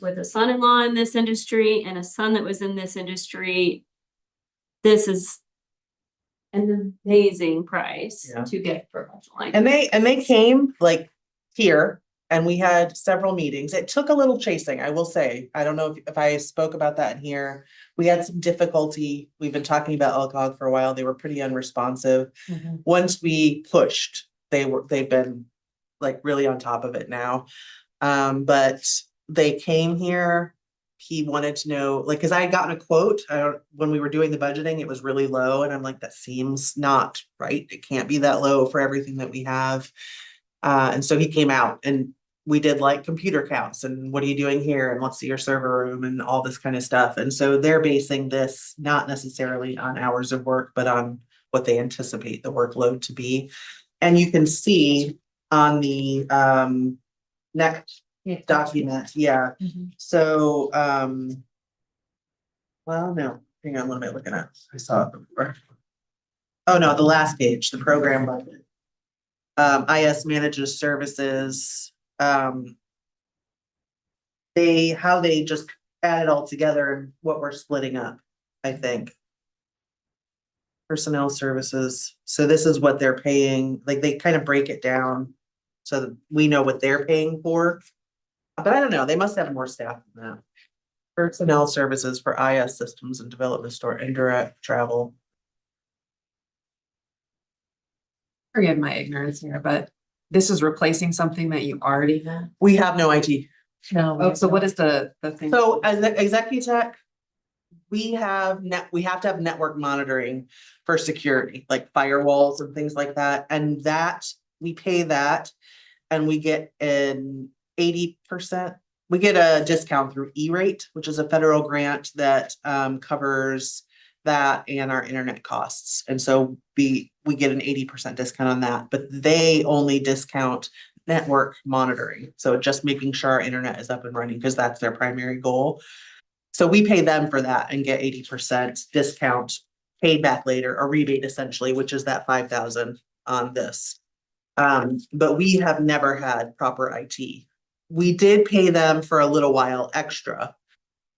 with a son-in-law in this industry and a son that was in this industry, this is an amazing price Yeah. to get professional. And they came like here and we had several meetings. It took a little chasing, I will say. I don't know if I spoke about that in here. We had some difficulty. We've been talking about LCOG for a while. They were pretty unresponsive. Once we pushed, they've been like really on top of it now. But they came here. He wanted to know, like, because I had gotten a quote when we were doing the budgeting, it was really low. And I'm like, that seems not right. It can't be that low for everything that we have. And so he came out and we did like computer counts and what are you doing here? And let's see your server room and all this kind of stuff. And so they're basing this not necessarily on hours of work, but on what they anticipate the workload to be. And you can see on the next document, yeah. So, well, no, hang on, what am I looking at? I saw it before. Oh, no, the last page, the program budget. IS manages services, how they just add it all together and what we're splitting up, I think. Personnel services, so this is what they're paying, like they kind of break it down so that we know what they're paying for. But I don't know, they must have more staff than that. Personnel services for IS systems and development store, indirect travel. Forgive my ignorance here, but this is replacing something that you already had. We have no IT. No. Oh, so what is the thing? So as Executech, we have to have network monitoring for security, like firewalls and things like that. And that we pay that and we get an 80%. We get a discount through E-rate, which is a federal grant that covers that and our internet costs. And so we get an 80% discount on that, but they only discount network monitoring. So just making sure our internet is up and running because that's their primary goal. So we pay them for that and get 80% discount paid back later, a rebate essentially, which is that 5,000 on this. But we have never had proper IT. We did pay them for a little while extra.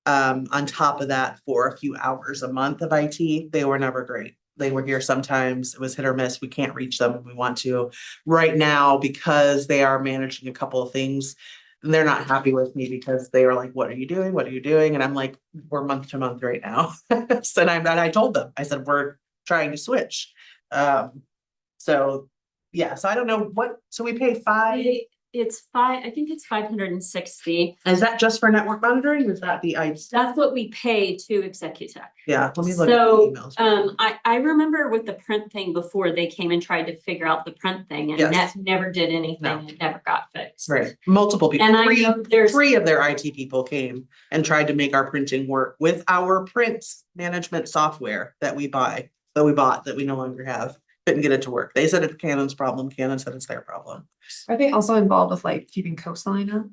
On top of that for a few hours a month of IT. They were never great. They were here sometimes, it was hit or miss. We can't reach them when we want to. Right now, because they are managing a couple of things, they're not happy with me because they were like, what are you doing? What are you doing? And I'm like, we're month to month right now. So and I told them, I said, we're trying to switch. So yeah, so I don't know so we pay I think it's 560. is that just for network monitoring? Is that the That's what we pay to Executech. Yeah, let me look So, at the emails. I remember with the print thing before they came and tried to figure out the print thing and Yes. that never did anything. No. It never got fixed. Right, multiple people. And I know there's Three of their IT people came and tried to make our printing work with our print management software that we bought that we no longer have. Couldn't get it to work. They said it's Canon's problem. Canon said it's their problem. Are they also involved with like keeping coastline up?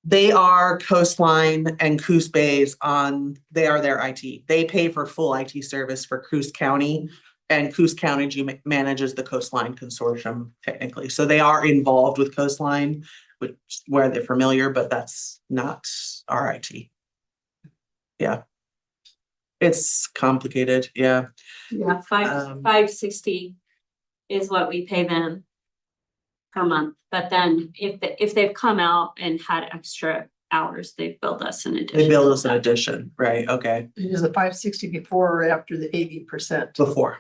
They are Coastline and Coos Bays they are their IT. They pay for full IT service for Coos County. And Coos County manages the Coastline Consortium technically. So they are involved with Coastline, which where they're familiar, but that's not our IT. Yeah. It's complicated, yeah. Yeah, Um, 560 is what we pay them per month, but then if they've come out and had extra hours, they've billed us an addition. They build us an addition, right, okay, Is the 560 before or after the 80%? before.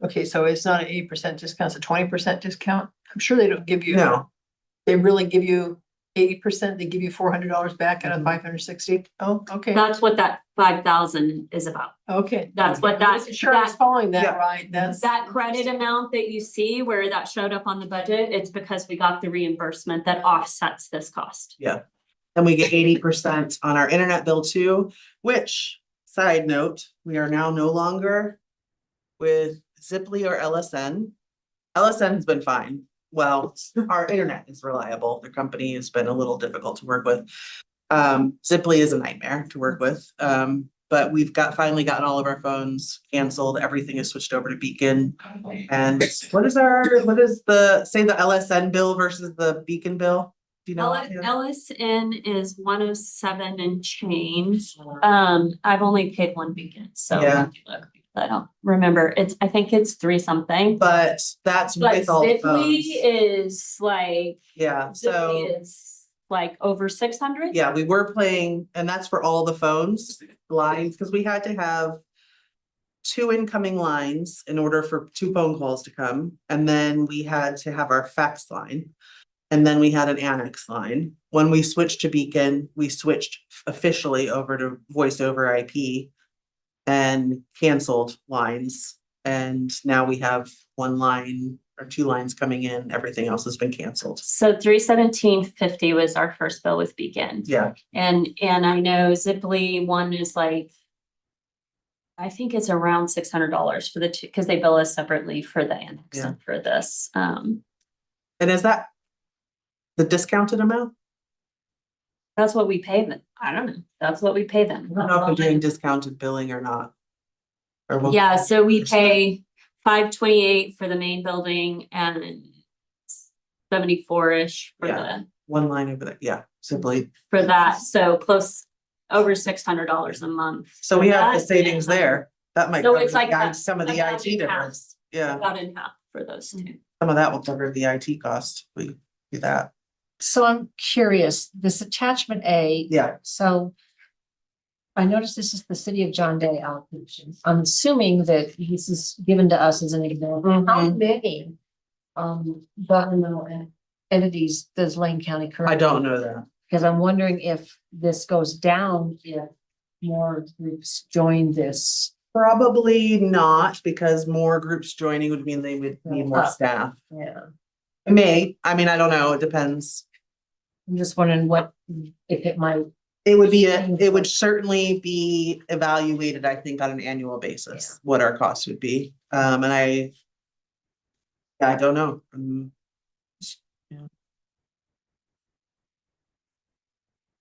Okay, so it's not an 80% discount, it's a 20% discount? I'm sure they don't give you. No, They really give you 80%, they give you $400 back out of Mhm. 560? Oh, okay, That's what that 5,000 is about. okay. That's what I wasn't sure I was following Yeah. that right, that's. That credit amount that you see where that showed up on the budget, it's because we got the reimbursement that offsets this cost. and we get 80% on our internet bill too, which, side note, we are now no longer with Ziply or LSN. LSN has been fine. Well, our internet is reliable. The company has been a little difficult to work with. Ziply is a nightmare to work with. But we've finally gotten all of our phones canceled. Everything is switched over to Beacon. And what is the LSN bill versus the Beacon bill? Do you know? LSN is 107 and change. I've only paid one beacon, so Yeah. I don't remember. I think it's 3 something. But that's But with all the Ziply phones. is like, Yeah, so. Ziply is like over 600. Yeah, we were playing, and that's for all the phones lines, because we had to have 2 incoming lines in order for 2 phone calls to come. And then we had to have our fax line. And then we had an annex line. When we switched to Beacon, we switched officially over to voice over IP and canceled lines. And now we have 1 line or 2 lines coming in. Everything else has been canceled. So 317.50 was our first bill with Beacon. Yeah, And I know Ziply one is like, I think it's around $600 for the 2, because they bill us separately for the annex Yeah. and for this. and is that the discounted amount? That's what we pay them. I don't know. That's what we pay them. I don't know if we're doing discounted billing or not. Or what- Yeah, so we pay 528 for the main building and 74-ish for Yeah. 1 line over there, yeah, simply. for that. So close over $600 a month. So we have the That, savings yeah. there. That might So cover it's like some of the about IT in half. difference. Yeah, About in half for those 2. some of that will cover the IT cost. We do that. So I'm curious, this attachment A. Yeah. So I noticed this is the city of John Day allocation. I'm assuming that this is given to us as an example. How Mhm. many governmental entities does Lane County currently? I don't know that. Because I'm wondering if this goes down, if more groups join this. Probably not, because more groups joining would mean they would need more staff. Yeah. It may, I mean, I don't know, it depends. I'm just wondering if it might. It would certainly be evaluated, I think, on an annual basis, what our costs would be. And I don't know.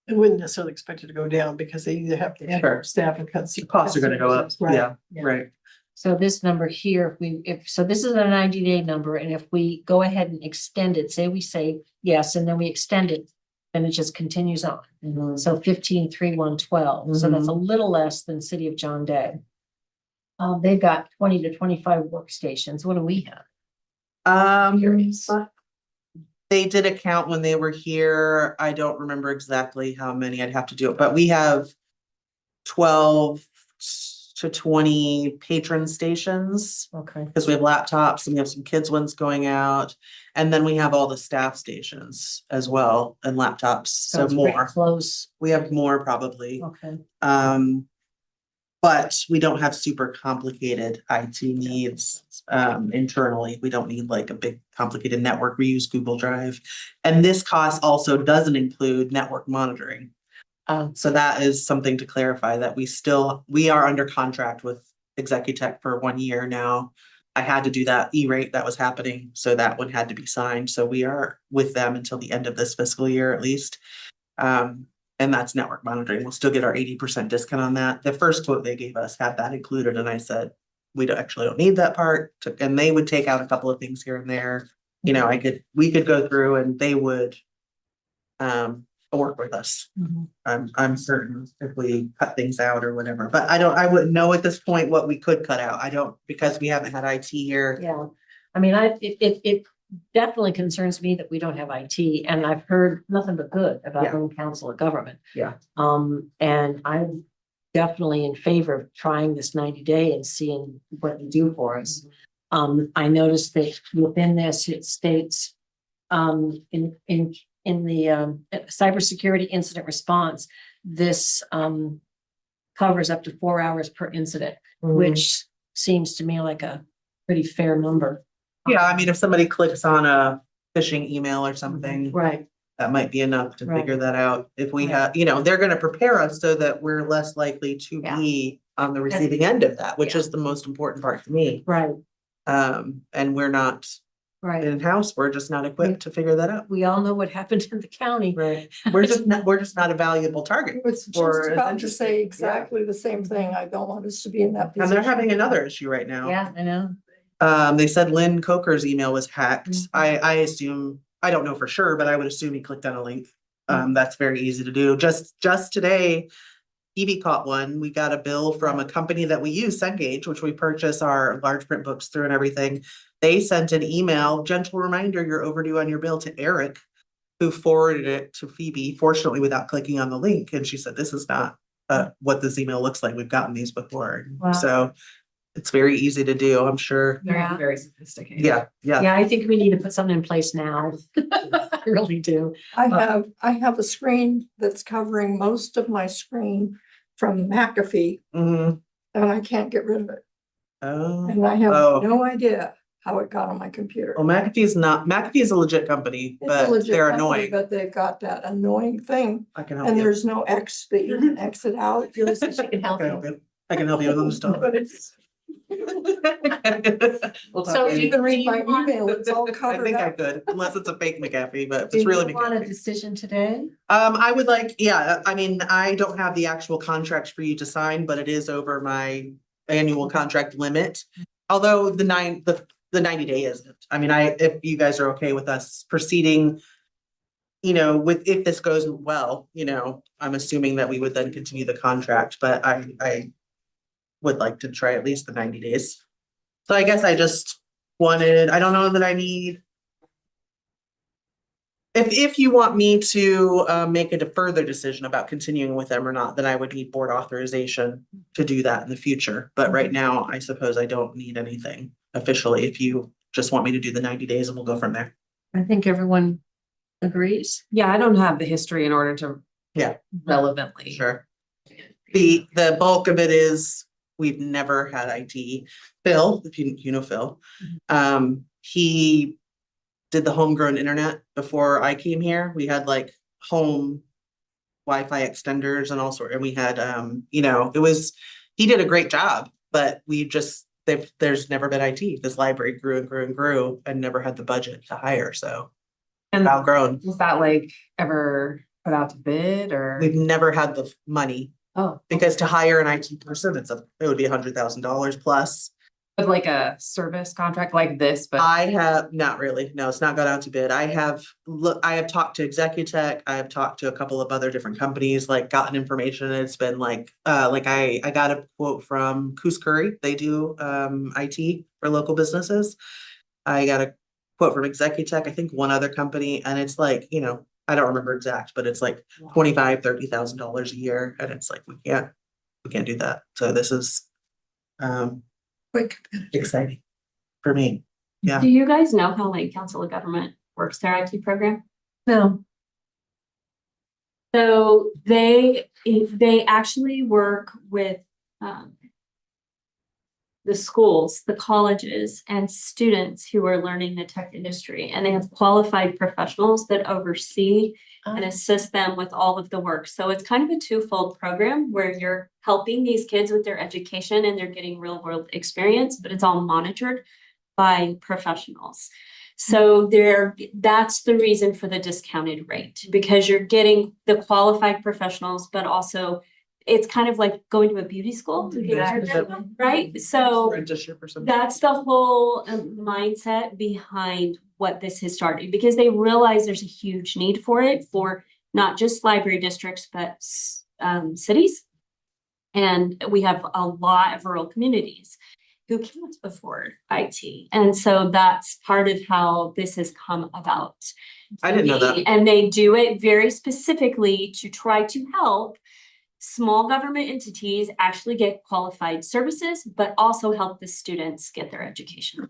I wouldn't necessarily expect it to go down because they either have to add Sure. staff and cut. Costs are gonna go up, Right. yeah, right. So this number here, so this is a 90-day number, and if we go ahead and extend it, say we say yes, and then we extend it, then it just continues on. So 15,3,112, so that's a little less than City of John Day. They've got 20 to 25 workstations. What do we have? Curious. They did a count when they were here. I don't remember exactly how many. I'd have to do it, but we have 12 to 20 patron stations. Okay. Because we have laptops and we have some kids ones going out. And then we have all the staff stations as well and laptops, so it's pretty more. close. We have more probably. Okay. But we don't have super complicated IT needs internally. We don't need like a big complicated network. We use Google Drive. And this cost also doesn't include network monitoring. So that is something to clarify, that we are under contract with Executech for 1 year now. I had to do that E-rate that was happening, so that one had to be signed. So we are with them until the end of this fiscal year at least. And that's network monitoring. We'll still get our 80% discount on that. The first quote they gave us had that included, and I said, we don't need that part, and they would take out a couple of things here and there. You know, we could go through and they would work with us. I'm certain if we cut things out or whatever, but I wouldn't know at this point what we could cut out. I don't, because we haven't had IT here. Yeah, I mean, it definitely concerns me that we don't have IT, and I've heard nothing but good about Yeah. Lynn Council of Government. Yeah. And I'm definitely in favor of trying this 90-day and seeing what they do for us. I noticed that within this, it states, in the cybersecurity incident response, this, covers up to 4 hours per incident, which seems to me like a pretty fair number. Yeah, I mean, if somebody clicks on a phishing email or something, Right. that might be enough to Right. figure that out. If we Right. have, you know, they're gonna prepare us so that we're less likely to Yeah. be on the receiving end of that, which Yeah. is the most important part to me. Right, And we're not right. in-house, we're just not equipped to figure that out. We all know what happened in the county. Right. We're just not a valuable target. I was for just about to attention. say exactly the same thing. I don't want us to be in that And position. they're having another issue right now. Yeah, I know. They said Lynn Coker's email was hacked. Mhm. I assume, I don't know for sure, but I would assume he clicked on a link. That's very easy to do. Just today, Evie caught one. We got a bill from a company that we use, Cengage, which we purchase our large print books through and everything. They sent an email, gentle reminder, you're overdue on your bill, to Eric, who forwarded it to Phoebe, fortunately without clicking on the link. And she said, this is not what this email looks like. We've gotten these before. Wow. So it's very easy to do, I'm sure. Yeah. Very sophisticated. Yeah. Yeah, I think we need to put something in place now. I really do. I have a screen that's covering most of my screen from McAfee, Mhm. and I can't get rid of it. Oh, And I have Oh. no idea how it got on my computer. well, McAfee is a legit company, It's a but legit they're company, annoying. but they've got that annoying thing, I can help and you. there's no X that you can exit out. Julie said she can help I can you. help you. I can help you with them stuff. But it's, So you can read my do you want- email, it's all I covered think I up. could, unless it's a fake McAfee, but if Do it's really you want a McAfee. decision today? I would like, yeah, I mean, I don't have the actual contract for you to sign, but it is over my annual contract limit. Although the 90-day isn't. I mean, if you guys are okay with us proceeding, you know, if this goes well, you know, I'm assuming that we would then continue the contract, but I would like to try at least the 90 days. So I guess I just wanted, I don't know that I need. If you want me to make a further decision about continuing with them or not, then I would need board authorization to do that in the future. But right now, I suppose I don't need anything officially. If you just want me to do the 90 days and we'll go from there. I think everyone agrees. Yeah, I don't have the history in order to. Yeah. Relevantly. Sure. The bulk of it is, we've never had IT. Phil, if you know Phil, he did the homegrown internet before I came here. We had like home Wi-Fi extenders and all sorts, and we had, you know, he did a great job, but there's never been IT. This library grew and grew and grew and never had the budget to hire, so And outgrown. was that like ever put out to bid or? We've never had the money, Oh, because to hire an IT person, it would be $100,000 plus. with like a service contract like this, but. I have, not really, no, it's not gone out to bid. I have talked to Executech, I have talked to a couple of other different companies, like gotten information, and it's been like I got a quote from Coos Curry, they do IT for local businesses. I got a quote from Executech, I think one other company, and it's like, you know, I don't remember exact, but it's like $25,000-$30,000 a year, and it's like, we can't do that. So this is Quick. exciting for me. Yeah. Do you guys know how Lake Council of Government works their IT program? No. So they actually work with the schools, the colleges, and students who are learning the tech industry, and they have qualified professionals that oversee and assist them with all of the work. So it's kind of a twofold program where you're helping these kids with their education and they're getting real world experience, but it's all monitored by professionals. So that's the reason for the discounted rate, because you're getting the qualified professionals, but also it's kind of like going to a beauty school, right? So Apprenticeship or something. that's the whole mindset behind what this has started, because they realize there's a huge need for it for not just library districts, but cities. And we have a lot of rural communities who can't afford IT. And so that's part of how this has come about. I didn't know that. And they do it very specifically to try to help small government entities actually get qualified services, but also help the students get their education.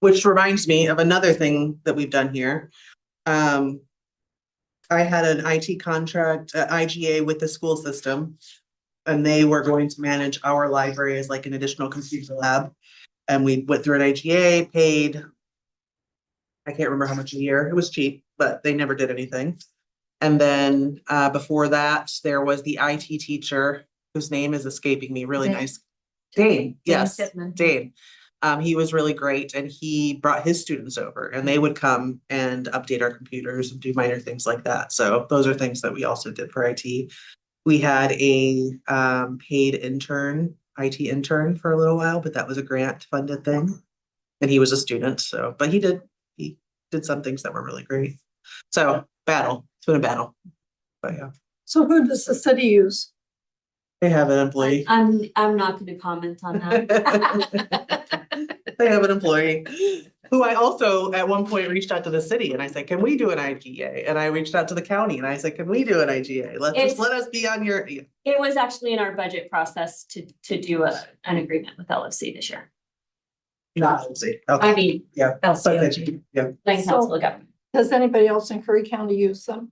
Which reminds me of another thing that we've done here. I had an IT contract, IGA with the school system. And they were going to manage our library as like an additional computer lab. And we went through an IGA, paid, I can't remember how much a year. It was cheap, but they never did anything. And then before that, there was the IT teacher whose name is escaping me, really Dane. nice. Dane, yes, Pittman. Dane. He was really great and he brought his students over and they would come and update our computers and do minor things like that. So those are things that we also did for IT. We had a paid intern, IT intern for a little while, but that was a grant funded thing. And he was a student, so, but he did some things that were really great. So battle, it's been a battle, but yeah, So who does the city use? they have an employee. I'm not going to comment on that. They have an employee who I also at one point reached out to the city and I said, can we do an IGA? And I reached out to the county and I said, can we do an IGA? It's- Let us be on your. It was actually in our budget process to do an agreement with LOC this year. Not, see, I okay, mean, yeah. LCOG. Yeah, Lane Council of Government. Does anybody else in Curry County use them?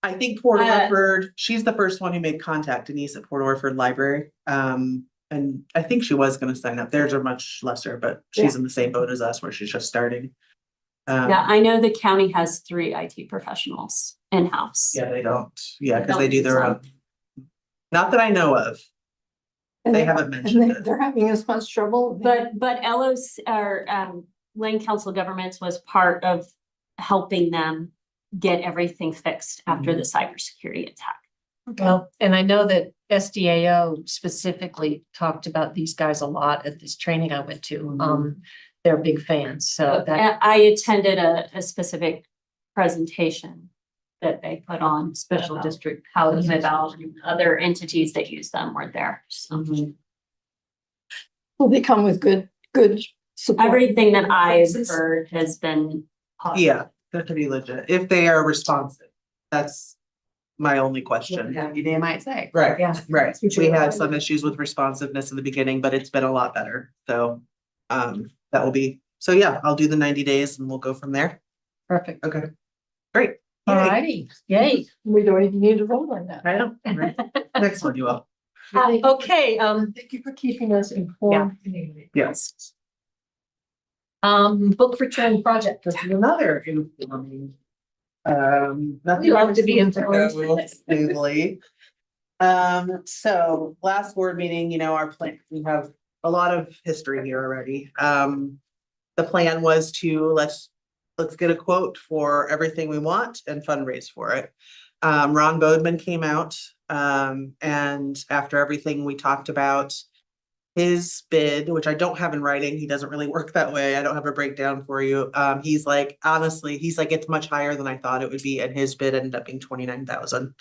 I think Port Orford, she's the first one who made contact, Denise at Port Orford Library. And I think she was gonna sign up. Theirs are much lesser, but she's in the same boat as us where she's just starting. Yeah, I know the county has 3 IT professionals in-house. Yeah, they don't, yeah, cause Don't they do their use own. Not that I know of, And they haven't mentioned it. they're having as much trouble. But LOC or Lane Council of Governments was part of helping them get everything fixed after the cybersecurity attack. Well, and I know that SDAO specifically talked about these guys a lot at this training I went to. They're big fans, so that, And I attended a specific presentation that they put on Special about district. how it came about, and other entities that use them were there. So Will they come with good support? everything that I've heard has been positive. Yeah, that could be legit, if they are responsive, that's my only question. You damn might say. Right, Yeah. right, we had some issues with responsiveness in the beginning, but it's been a lot better, so. That will be, so yeah, I'll do the 90 days and we'll go from there. Perfect. Okay, great. All Yay. righty, yay. We don't even need to vote on that. I know, right? Next one you will. Okay, Thank you for keeping us informed. Yes. book return project. This is another informing. Nothing We love to be seems informed. go smoothly. So last board meeting, you know, our plan, we have a lot of history here already. The plan was to let's get a quote for everything we want and fundraise for it. Ron Bodeman came out, and after everything we talked about, his bid, which I don't have in writing, he doesn't really work that way. I don't have a breakdown for you. He's like, honestly, he's like, it's much higher than I thought it would be, and his bid ended up being 29,000.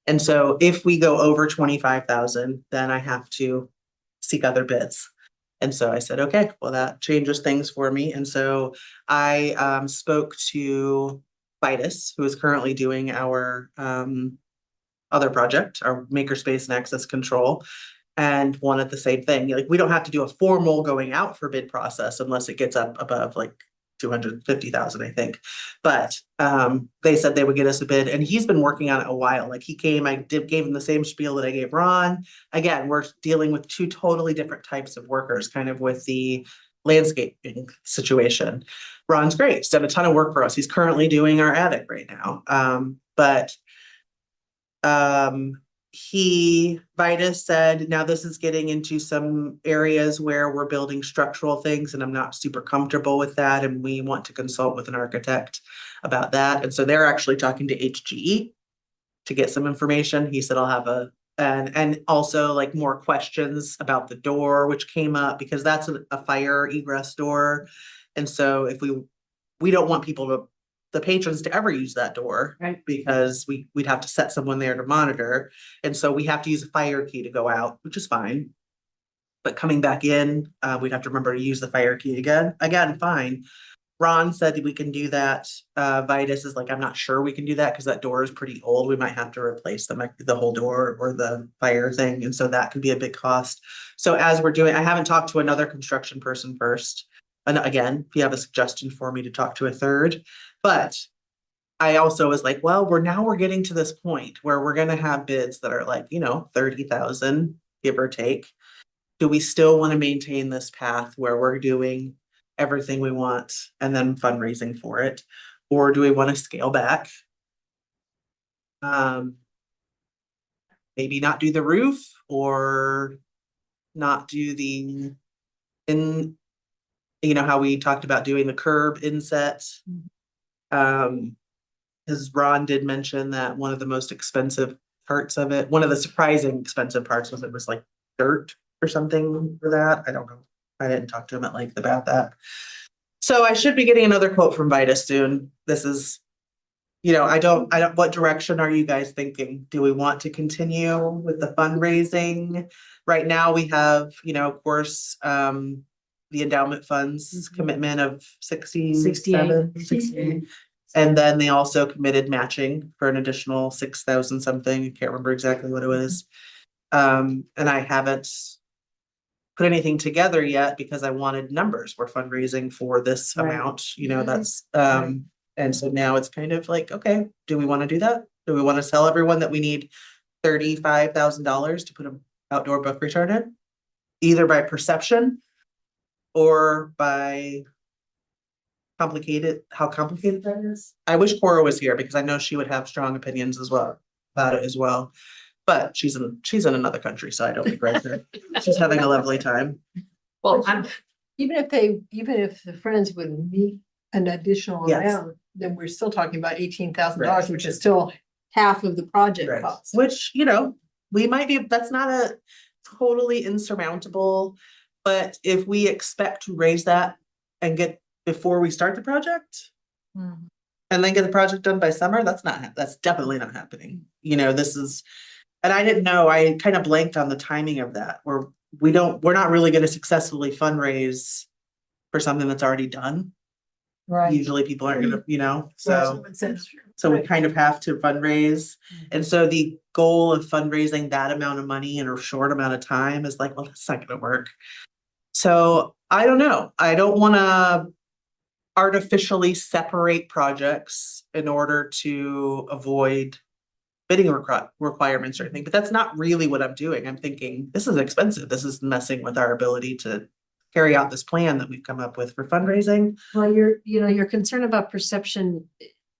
And so if we go over 25,000, then I have to seek other bids. And so I said, okay, well, that changes things for me. And so I spoke to Vitus, who is currently doing our other project, our makerspace and access control, and wanted the same thing. Like, we don't have to do a formal going out for bid process unless it gets up above like 250,000, I think. But they said they would get us a bid, and he's been working on it a while. Like, he came, gave him the same spiel that I gave Ron. Again, we're dealing with 2 totally different types of workers, kind of with the landscaping situation. Ron's great, he's done a ton of work for us. He's currently doing our attic right now. Vitus said, now this is getting into some areas where we're building structural things and I'm not super comfortable with that. And we want to consult with an architect about that. And so they're actually talking to HGE to get some information. He said, I'll have a And also like more questions about the door, which came up because that's a fire egress door. And so if we don't want the patrons to ever use that door. Right. Because we'd have to set someone there to monitor. And so we have to use a fire key to go out, which is fine. But coming back in, we'd have to remember to use the fire key again, fine. Ron said we can do that. Vitus is like, I'm not sure we can do that because that door is pretty old. We might have to replace the whole door or the fire thing. And so that could be a big cost. So as we're doing, I haven't talked to another construction person first. And again, if you have a suggestion for me to talk to a third, but I also was like, well, we're getting to this point where we're gonna have bids that are like, 30,000, give or take. Do we still want to maintain this path where we're doing everything we want and then fundraising for it? Or do we want to scale back? Maybe not do the roof or not do how we talked about doing the curb inset. Because Ron did mention that one of the most expensive parts of it, one of the surprising expensive parts was it was like dirt or something for that. I don't know. I didn't talk to him at length about that. So I should be getting another quote from Vitus soon. This is, what direction are you guys thinking? Do we want to continue with the fundraising? Right now we have, of course, the endowment funds commitment of 68. And then they also committed matching for an additional 6,000 something. I can't remember exactly what it was. And I haven't put anything together yet because I wanted numbers. We're fundraising for this amount, that's, and so now it's kind of like, okay, do we want to do that? Do we want to tell everyone that we need $35,000 to put an outdoor book return in? Either by perception or by how complicated that is. I wish Cora was here because I know she would have strong opinions as well about it as well. But she's in another country, so I don't begrudge her. She's having a lovely time. Well, even if the friends would meet an additional Yes. amount, then we're still talking about $18,000, which is still half of the project Right. cost. Which, we might be, that's not a totally insurmountable, but if we expect to raise that and get before we start the project and then get the project done by summer, that's definitely not happening. And I didn't know, I kind of blanked on the timing of that, where we're not really going to successfully fundraise for something that's already done. Right. Usually people aren't gonna, so we Right. kind of have to fundraise. And so the goal of fundraising that amount of money in a short amount of time is like, well, that's not gonna work. So I don't know. I don't wanna artificially separate projects in order to avoid bidding requirements or anything, but that's not really what I'm doing. I'm thinking, this is expensive. This is messing with our ability to carry out this plan that we've come up with for fundraising. Well, your concern about perception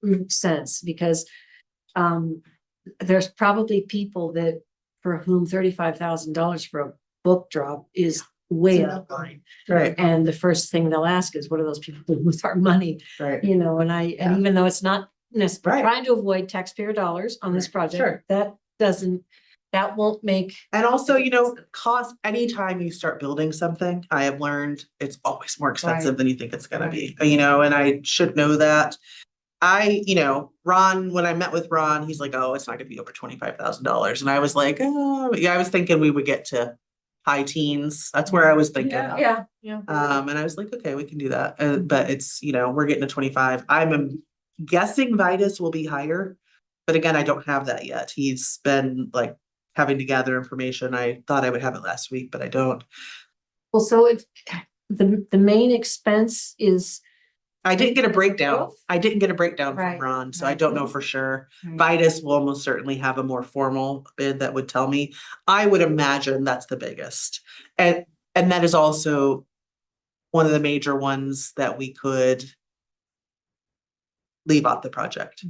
makes sense because there's probably people that for whom $35,000 for a book drop is way out of line. Right, And the first thing they'll ask is, what are those people doing with our money? right. And even though it's not necessarily Right. trying to avoid taxpayer dollars on this Right, sure. project, that won't make. And also, cost, anytime you start building something, I have learned it's always more expensive than you think it's gonna be, and I should know that. Ron, when I met with Ron, he's like, oh, it's not gonna be over $25,000. And I was like, oh, yeah, I was thinking we would get to high teens. That's where I was thinking. Yeah. And I was like, okay, we can do that. But it's, we're getting to 25. I'm guessing Vitus will be higher. But again, I don't have that yet. He's been like having to gather information. I thought I would have it last week, but I don't. Well, so if the main expense is. I didn't get a breakdown. I didn't get a breakdown from Right, Ron, so I right. don't know for sure. Right. Vitus will almost certainly have a more formal bid that would tell me. I would imagine that's the biggest. And that is also one of the major ones that we could leave off the project.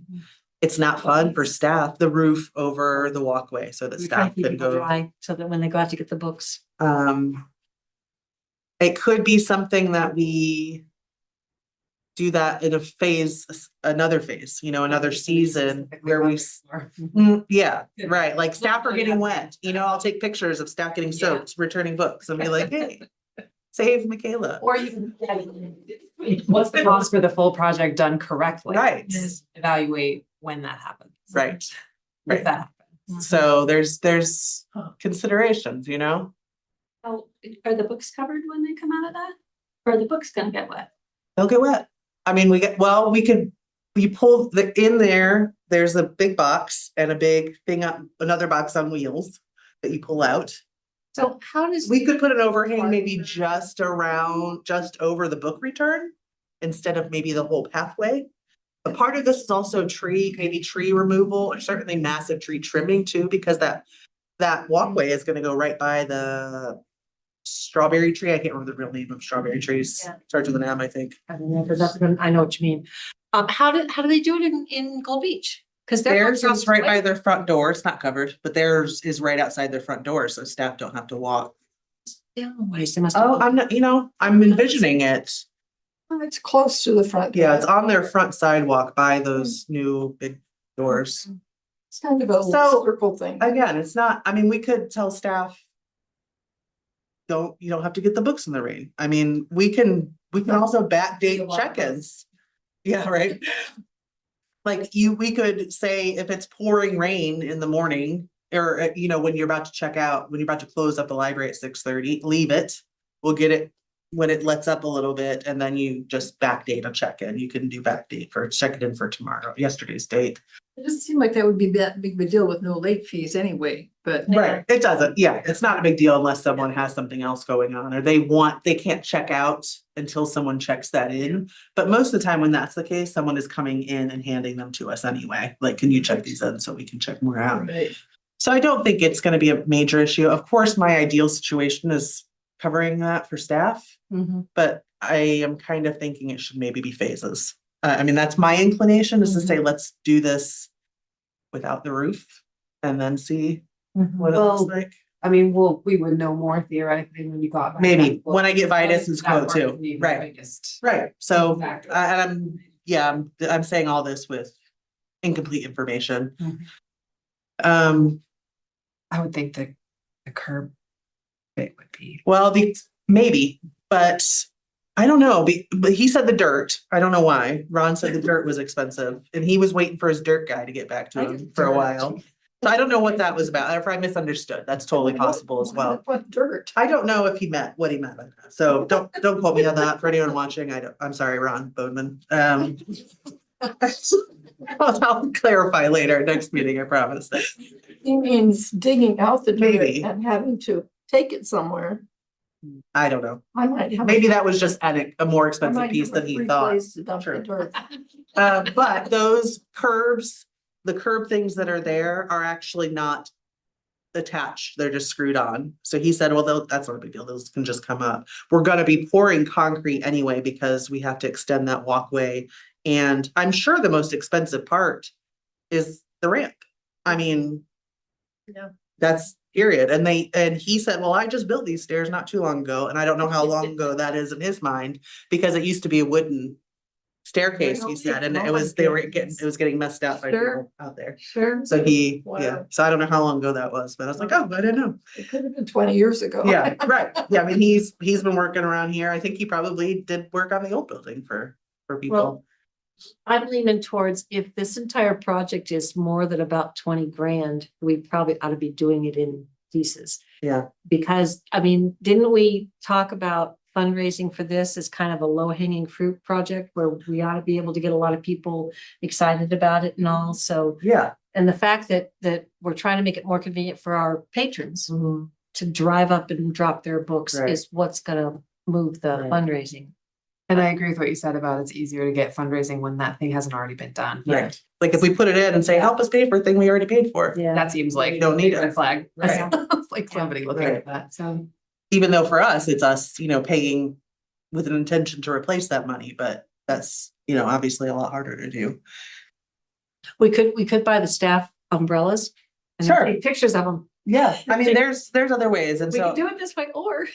It's not fun for staff, the roof over the walkway so that We're trying staff to keep can people go. dry so that when they go out to get the books. It could be something that we do that in a phase, another phase, you know, another season where we. Yeah, right, like staff are getting wet, you know, I'll take pictures of staff getting soaked, returning books and be like, hey, save Michaela. Or you can, what's the cost for the full project done correctly? Right. Just evaluate when that happens. Right, If right. that happens. So there's considerations, you know? Oh, are the books covered when they come out of that? Or are the books gonna get wet? They'll get wet. I mean, you pull in there, there's a big box and a big thing up, another box on wheels that you pull out. So how does, We could put an overhang maybe just over the book return instead of maybe the whole pathway. A part of this is also maybe tree removal or certainly massive tree trimming too, because that walkway is gonna go right by the strawberry tree. I can't remember the real name of strawberry trees. Yeah. Starts with an M, I think. I don't know, 'cause I know what you mean. How do they do it in Gold Beach? Cause Theirs is right by their front door. It's not covered, but theirs is right outside their front door, so staff don't have to walk. They must. Oh, I'm not, I'm envisioning it. It's close to the front. Yeah, it's on their front sidewalk by those new big doors. It's kind of a So, circle thing. Again, it's not, I mean, we could tell staff. You don't have to get the books in the rain. I mean, we can also backdate check-ins. Yeah, right. Like we could say if it's pouring rain in the morning or, when you're about to check out, when you're about to close up the library at 6:30, leave it. We'll get it when it lets up a little bit and then you just backdate a check-in. You can do backdate check it in for tomorrow, yesterday's date. It doesn't seem like that would be that big of a deal with no late fees anyway, but. Right, it doesn't, yeah, it's not a big deal unless someone has something else going on or they can't check out until someone checks that in. But most of the time when that's the case, someone is coming in and handing them to us anyway, like, can you check these in so we can check more out? Right. So I don't think it's gonna be a major issue. Of course, my ideal situation is covering that for staff, but I am kind of thinking it should maybe be phases. I mean, that's my inclination is to say, let's do this without the roof and then see what it looks Well, like. I mean, we would know more theoretically when you got. back Maybe, that when I get book. Vitus's That quote part too. isn't even Right. the biggest Right, so, factor. and I'm saying all this with incomplete information. I would think the curb bit would be. Well, maybe, but I don't know, but he said the dirt, I don't know why, Ron said the dirt was expensive, and he was waiting for his dirt guy to get back to him for a while. So I don't know what that was about, or if I misunderstood, that's totally possible as well. What dirt? I don't know if he meant what he meant by that, so don't quote me on that for anyone watching, I'm sorry, Ron Bodeman. I'll clarify later, next meeting, I promise. He means digging out the dirt Maybe. and having to take it somewhere. I don't know, I might have. maybe that was just adding a more I expensive might piece have a than he free thought. place to dump the True. dirt. But those curbs, the curb things that are there are actually not attached, they're just screwed on. So he said, well, that's not a big deal, those can just come up. We're gonna be pouring concrete anyway because we have to extend that walkway. And I'm sure the most expensive part is the ramp. I mean, Yeah. that's period. And he said, well, I just built these stairs not too long ago. And I don't know how long ago that is in his mind, because it used to be a wooden staircase, he said, and it was getting messed up by Sure. people out there. Sure. So yeah, Wow. so I don't know how long ago that was, but I was like, oh, I didn't know. It could have been 20 years ago. Yeah, right. Yeah, I mean, he's been working around here. I think he probably did work on the old building for people. Well, I'm leaning towards if this entire project is more than about 20 grand, we probably ought to be doing it in pieces. Yeah. Because, I mean, didn't we talk about fundraising for this as kind of a low hanging fruit project where we ought to be able to get a lot of people excited about it and all, so. Yeah. And the fact that we're trying to make it more convenient for our patrons Mhm. to drive up and drop their books Right. is what's gonna move the Right. fundraising. And I agree with what you said about it's easier to get fundraising when that thing hasn't already been done. Right. Like if we put it in and say, help us pay for a thing we already paid for. Yeah. That seems like. You don't need a it. red flag. Right. It's like somebody looking Right. at that, so. Even though for us, it's us, paying with an intention to replace that money, but that's, obviously a lot harder to do. We could buy the staff umbrellas. And then Sure. take pictures of them. Yeah, I mean, there's other ways, and We so, could do it this way, or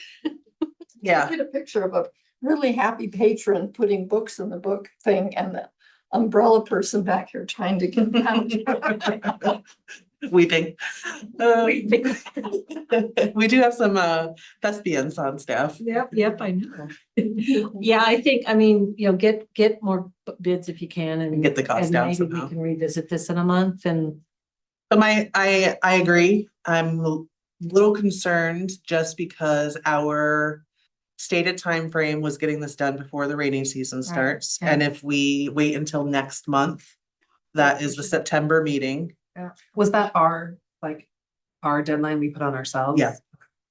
yeah, Get a picture of a really happy patron putting books in the book thing and the umbrella person back here trying to get them out. Weeping. We do have some thespians on staff. Yep, I know. Yeah, I think, get more bids if you can and. And get the cost And down maybe we somehow. can revisit this in a month and. But I agree. I'm a little concerned just because our stated time frame was getting this done before the rainy season starts. yeah. And if we wait until next month, that is the September meeting. Was that our deadline we put on ourselves? Yeah.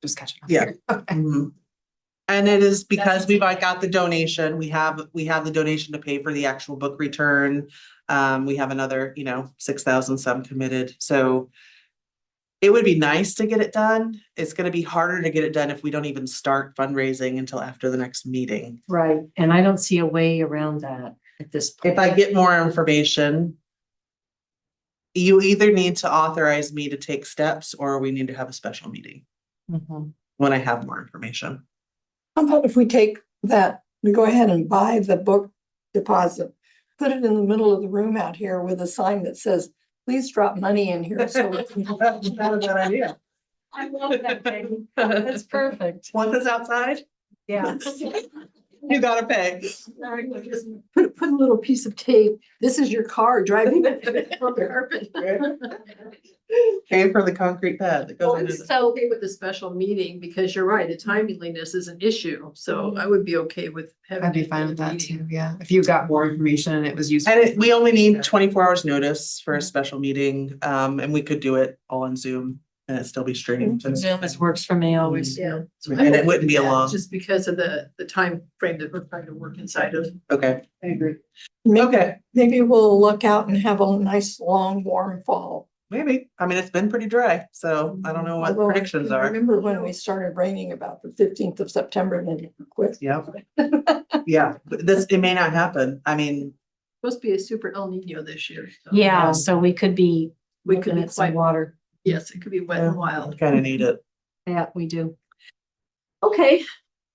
Just catching up. Yeah. here. Okay. Mhm. And it is because we've got the donation, we have the donation to pay for the actual book return. We have another, 6,000 some committed, so. It would be nice to get it done. It's gonna be harder to get it done if we don't even start fundraising until after the next meeting. Right, and I don't see a way around that at this point. If I get more information. You either need to authorize me to take steps or we need to have a special meeting Mhm. when I have more information. How about if we take that, we go ahead and buy the book deposit, put it in the middle of the room out here with a sign that says, please drop money in here. So we can-" That's not a bad idea. I love that, Peggy. That's perfect. Want this outside? Yeah. You gotta pay. Put a little piece of tape. This is your car driving on the carpet. Pay for the concrete pad that Well, goes I'm into the. so okay with the special meeting because you're right, the timeliness is an issue. So I would be okay with having. I'd be fine with that too, yeah. If you got more information and it was useful. And we only need 24 hours notice for a special meeting, and we could do it all on Zoom and it still be streamed. Zoom works for me always. Yeah. And it wouldn't be a long, Just because of the time frame that we're trying to work inside of. okay, I agree. okay, Maybe we'll look out and have a nice, long, warm fall. maybe. I mean, it's been pretty dry, so I don't know what Although I predictions can are. remember when we started raining about the 15th of September and then it quit. Yeah. Yeah, but it may not happen. I mean, Supposed to be a super El Nino this year. so- Yeah, so we could be. We could looking be at some quite- water. Yes, it could be wet and wild. kind of need it. Yeah, we do. Okay,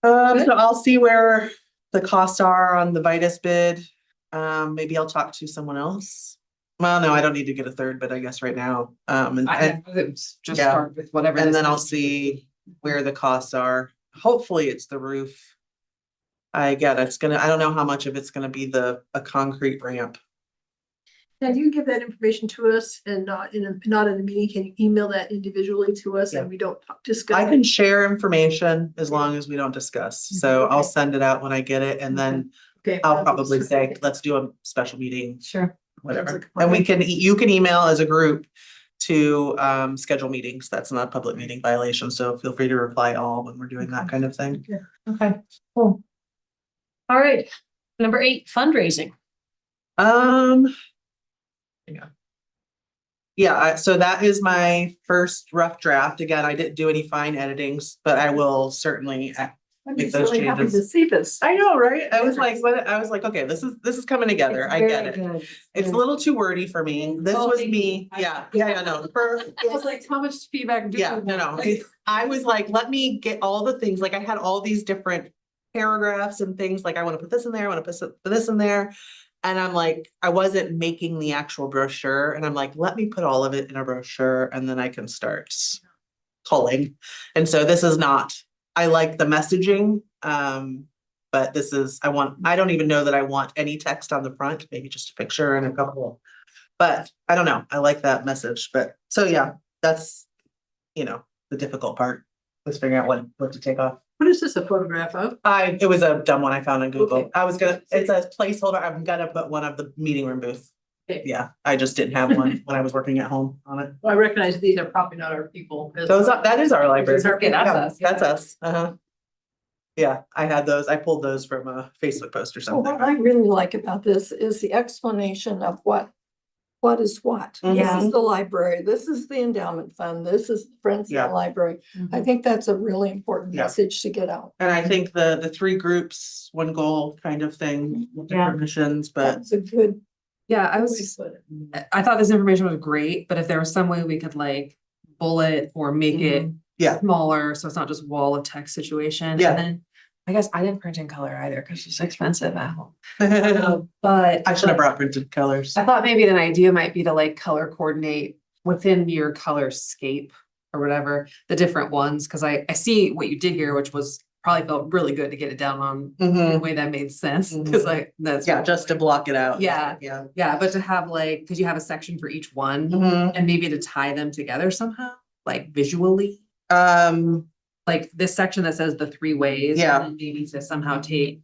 So I'll see where the costs are on the Vitus bid. Maybe I'll talk to someone else. Well, no, I don't need to get a third bid, I guess, right now. Just Yeah. start with whatever. And this then I'll is. see where the costs are. Hopefully it's the roof. I don't know how much of it's gonna be a concrete ramp. Can you give that information to us and not in a meeting? Can you email that individually to us and we don't discuss? I it? can share information as long as we don't discuss. So I'll Okay. send it out when I get it and then Okay. I'll probably say, let's do a special meeting, sure. whatever. Sounds like a And we plan. you can email as a group to schedule meetings. That's not a public meeting violation. So feel free to reply all when we're doing that kind of thing. Okay, cool. All right, number 8, fundraising. Yeah, so that is my first rough draft. Again, I didn't do any fine editings, but I will certainly. I'd Make be those really happy to changes. see this. I know, right? I was like, okay, this is coming together. It's I get it. very good. It's a little too wordy for me. This Oh, was thank me. you. Yeah, no. I was like, how much feedback? Yeah, no. I was like, let me get all the things, like I had all these different paragraphs and things, like I want to put this in there, I want to put this in there. And I'm like, I wasn't making the actual brochure and I'm like, let me put all of it in a brochure and then I can start culling. And so this is not, I like the messaging, but this is, I don't even know that I want any text on the front, maybe just a picture and a couple. But I don't know, I like that message, but so yeah, that's, the difficult part was figuring out what to take off. What is this a photograph of? It was a dumb one I found on Google. Okay. It's a placeholder. I'm gonna put one of the meeting room booth. Okay. Yeah, I just didn't have one when I was working at home on it. Well, I recognize these are probably not our people. That is our library. Those are- Yeah, that's Yeah, us, yeah. That's us. Uh-huh. Yeah, I had those. I pulled those from a Facebook post or Well, what something. I really like about this is the explanation of what is what. This Yeah. is the library, this is the endowment fund, this is Friends of Yeah. the Library. I think that's a really important Yeah. message to get out. And I think the 3 groups, 1 goal kind of thing, different missions, but That's a good Yeah, I way was, to put it. I thought this information was great, but if there was some way we could like bullet or make it Yeah. smaller, so it's not just wall of text situation. Yeah. And then I guess I didn't print in color either because it's expensive at home. I But should have brought printed colors. I thought maybe an idea might be to like color coordinate within your color scape or whatever, the different ones, because I see what you did here, which was probably felt really good to get it down on in a Mhm. way that made sense, because that's. Yeah, just to block it out. Yeah. Yeah. Yeah, but to have like, because you have a section for each one Mhm. and maybe to tie them together somehow, like visually, Um, like this section that says the 3 ways. Yeah. And then maybe to somehow take.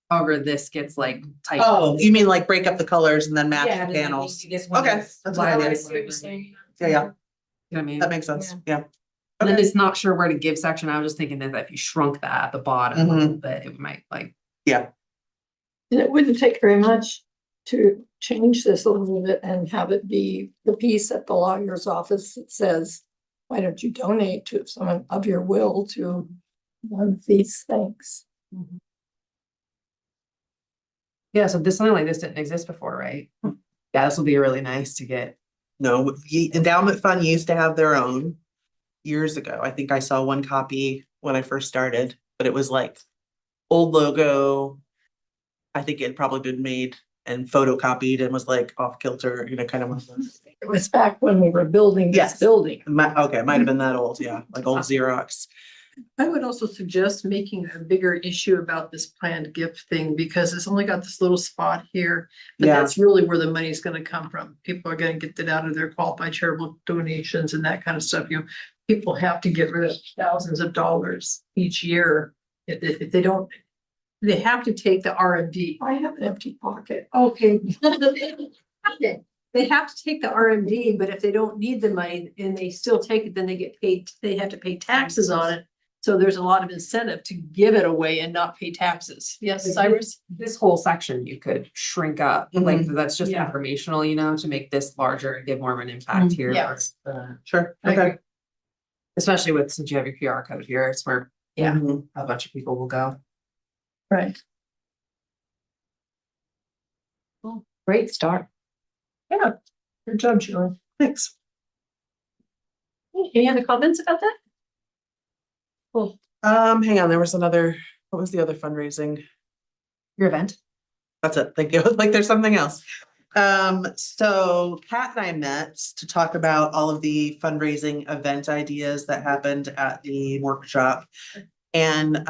However, this gets like tight. oh, you mean like break up the colors and then match Yeah, the and then panels? maybe this one Okay, is that's what I lilac, like. whatever. Yeah, yeah, You know what I mean? that makes sense. Yeah. And then Okay. it's not sure where to give section. I was just thinking that if you shrunk that at the bottom a little bit, it might like. Yeah. And it wouldn't take very much to change this a little bit and have it be the piece at the lawyer's office that says, why don't you donate to someone of your will to one of these things? Yeah, so this something like this didn't exist before, right? Yeah, this will be really nice to get. No, the endowment fund used to have their own years ago. I think I saw one copy when I first started, but it was like old logo. I think it had probably been made and photocopied and was like off kilter, kind of one of those. It was back when we were building this Yes. building. Okay, it might have been that old, yeah, like old Xerox. I would also suggest making a bigger issue about this planned gift thing, because it's only got this little spot here. But Yeah. that's really where the money's gonna come from. People are gonna get it out of their qualified charitable donations and that kind of stuff, people have to get rid of thousands of dollars each year. If they don't, they have to take the RMD. I have an empty pocket. Okay. They have to take the RMD, but if they don't need the money and they still take it, then they get paid, they have to pay taxes on it. So there's a lot of incentive to give it away and not pay taxes. Yes, Cyrus? This whole section you could shrink up, like that's just Yeah. informational, to make this larger and give more of an impact here. Yeah. Sure, I agree. okay. Especially with, since you have your QR code here, it's where Yeah. Mhm. a bunch of people will go. Right. Great start. Yeah. Good job, Julie. Thanks. Any other comments about that? Hang on, there was another, what was the other fundraising? Your event? That's it, thank you, like there's something else. So Kat and I met to talk about all of the fundraising event ideas that happened at the workshop. And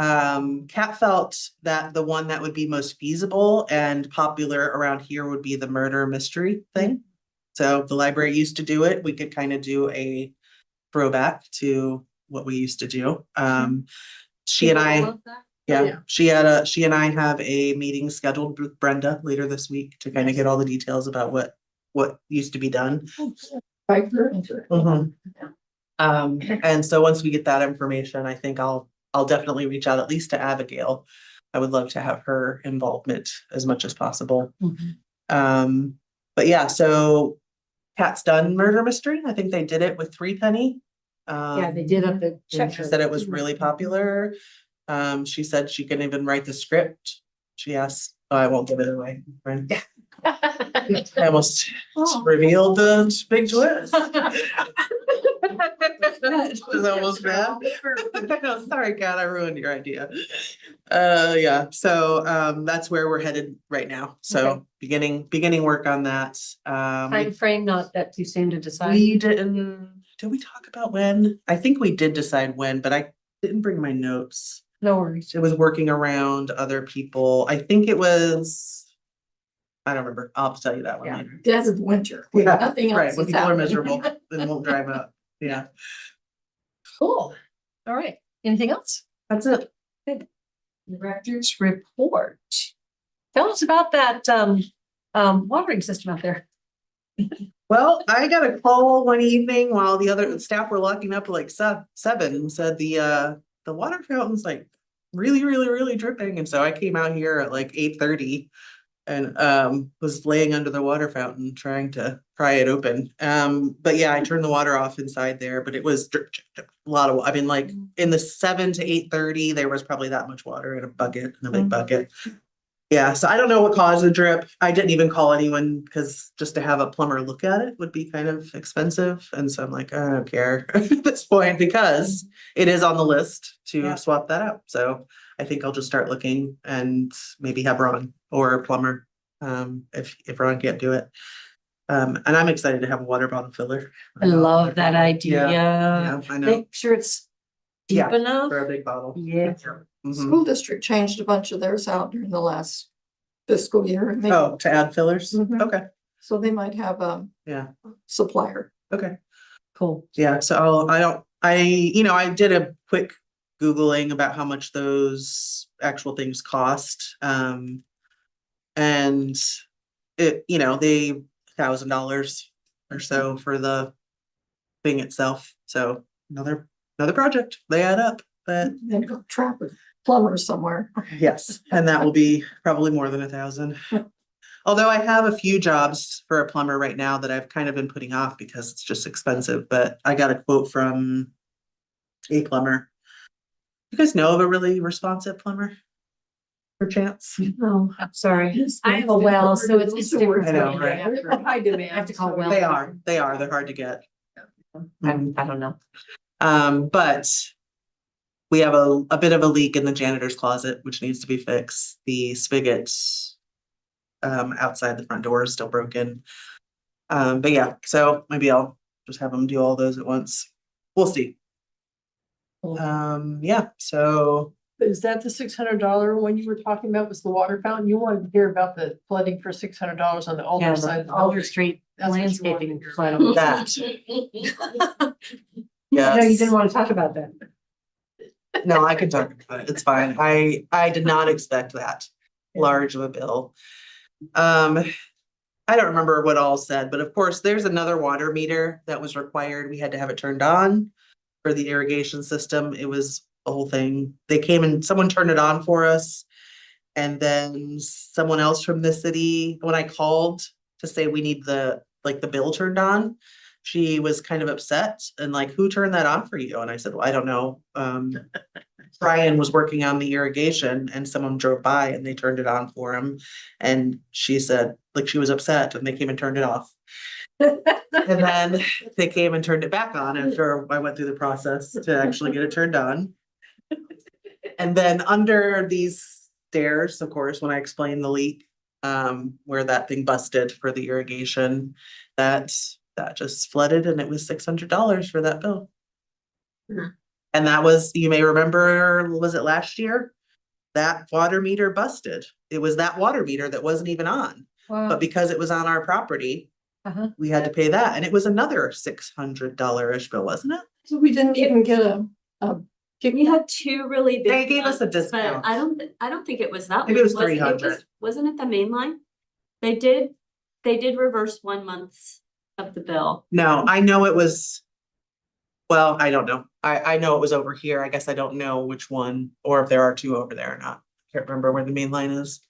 Kat felt that the one that would be most feasible and popular around here would be the murder mystery thing. So the library used to do it, we could kind of do a throwback to what we used to do. She and I, yeah, she and I have a meeting scheduled with Brenda later this week to kind of get all the details about what used to be done. Right, we're into it. Mhm. And so once we get that information, I think I'll definitely reach out at least to Abigail. I would love to have her involvement as much as possible. But yeah, so Kat's done murder mystery. I think they did it with 3 Penny. Yeah, they did up the And she said it was really popular. She said she can even write the script. She asked, I won't give it away. Right? I almost revealed the big twist. It was almost bad. No, sorry, Kat, I ruined your idea. Yeah, so that's where we're headed right now. So beginning work on that. Time frame, not that too soon to decide. Did we talk about when? I think we did decide when, but I didn't bring my notes. No worries. It was working around other people. I think it was, I don't remember. I'll have to tell you that one Yeah. later. Dead of winter. when Yeah, Nothing right, else when is people are happening. miserable and won't drive up. Yeah, Cool. All right. Anything else? that's it. Director's report. Tell us about that watering system out there. Well, I got a call one evening while the other staff were locking up at like 7 and said the water fountain's like really dripping. And so I came out here at like 8:30 and was laying under the water fountain trying to pry it open. But yeah, I turned the water off inside there, but it was a lot of, I mean, like in the 7 to 8:30, there was probably that much water in a bucket, in a big bucket. Yeah, so I don't know what caused the drip. I didn't even call anyone because just to have a plumber look at it would be kind of expensive. And so I'm like, I don't care at this point because it is on the list Yeah. to swap that out. So I think I'll just start looking and maybe have Ron or a plumber, if Ron can't do it. And I'm excited to have a water bottle filler. I love that idea. Yeah, I know, Make sure it's deep Yeah, enough. for a big bottle. Yeah. Mhm. School district changed a bunch of theirs out during the last fiscal year. and they- Oh, to add fillers? Mhm. Okay, So they might have a yeah, supplier. okay. Cool. Yeah, so I did a quick Googling about how much those actual things cost. And they $1,000 or so for the thing itself. So another project, they add up, but Then go trap a plumber somewhere. yes, and that will be probably more than 1,000. Although I have a few jobs for a plumber right now that I've kind of been putting off because it's just expensive, but I got a quote from a plumber. You guys know of a really responsive plumber? Perchance? Oh, I'm sorry. I have a well, so it's different. I know, right? High demand. I have to call so- well. They're hard to get. I don't know. But we have a bit of a leak in the janitor's closet, which needs to be fixed. The spigot outside the front door is still broken. But yeah, so maybe I'll just have them do all those at once. We'll see. Yeah, so Is that the $600 one you were talking about was the water fountain? You wanted to hear about the flooding for $600 on the Yeah, Alder side. of the Alder building. Street That's what you landscaping wanted to hear plan. about. that, I know you yes. didn't want to talk about that. No, I can talk about it. It's fine. I did not expect that large of a bill. I don't remember what all said, but of course, there's another water meter that was required. We had to have it turned on for the irrigation system. It was a whole thing. They came and someone turned it on for us. And then someone else from the city, when I called to say we need the bill turned on, she was kind of upset and like, who turned that on for you? And I said, well, I don't know. Brian was working on the irrigation and someone drove by and they turned it on for him. And she said, like, she was upset and they came and turned it off. And then they came and turned it back on after I went through the process to actually get it turned on. And then under these stairs, of course, when I explained the leak, where that thing busted for the irrigation, that just flooded and it was $600 for that bill. And that was, you may remember, was it last year? That water meter busted. It was that water meter that wasn't even on, but because it was on our property, we had to pay that. And it was another $600-ish bill, wasn't it? So we didn't even get a We had two really big. They gave us a ones, but discount. I don't think it was that. Maybe it was one. 300. Wasn't it the main line? They did reverse 1 month of the bill. No, I know it was. Well, I don't know. I know it was over here. I guess I don't know which one, or if there are two over there or not. Can't remember where the main line is.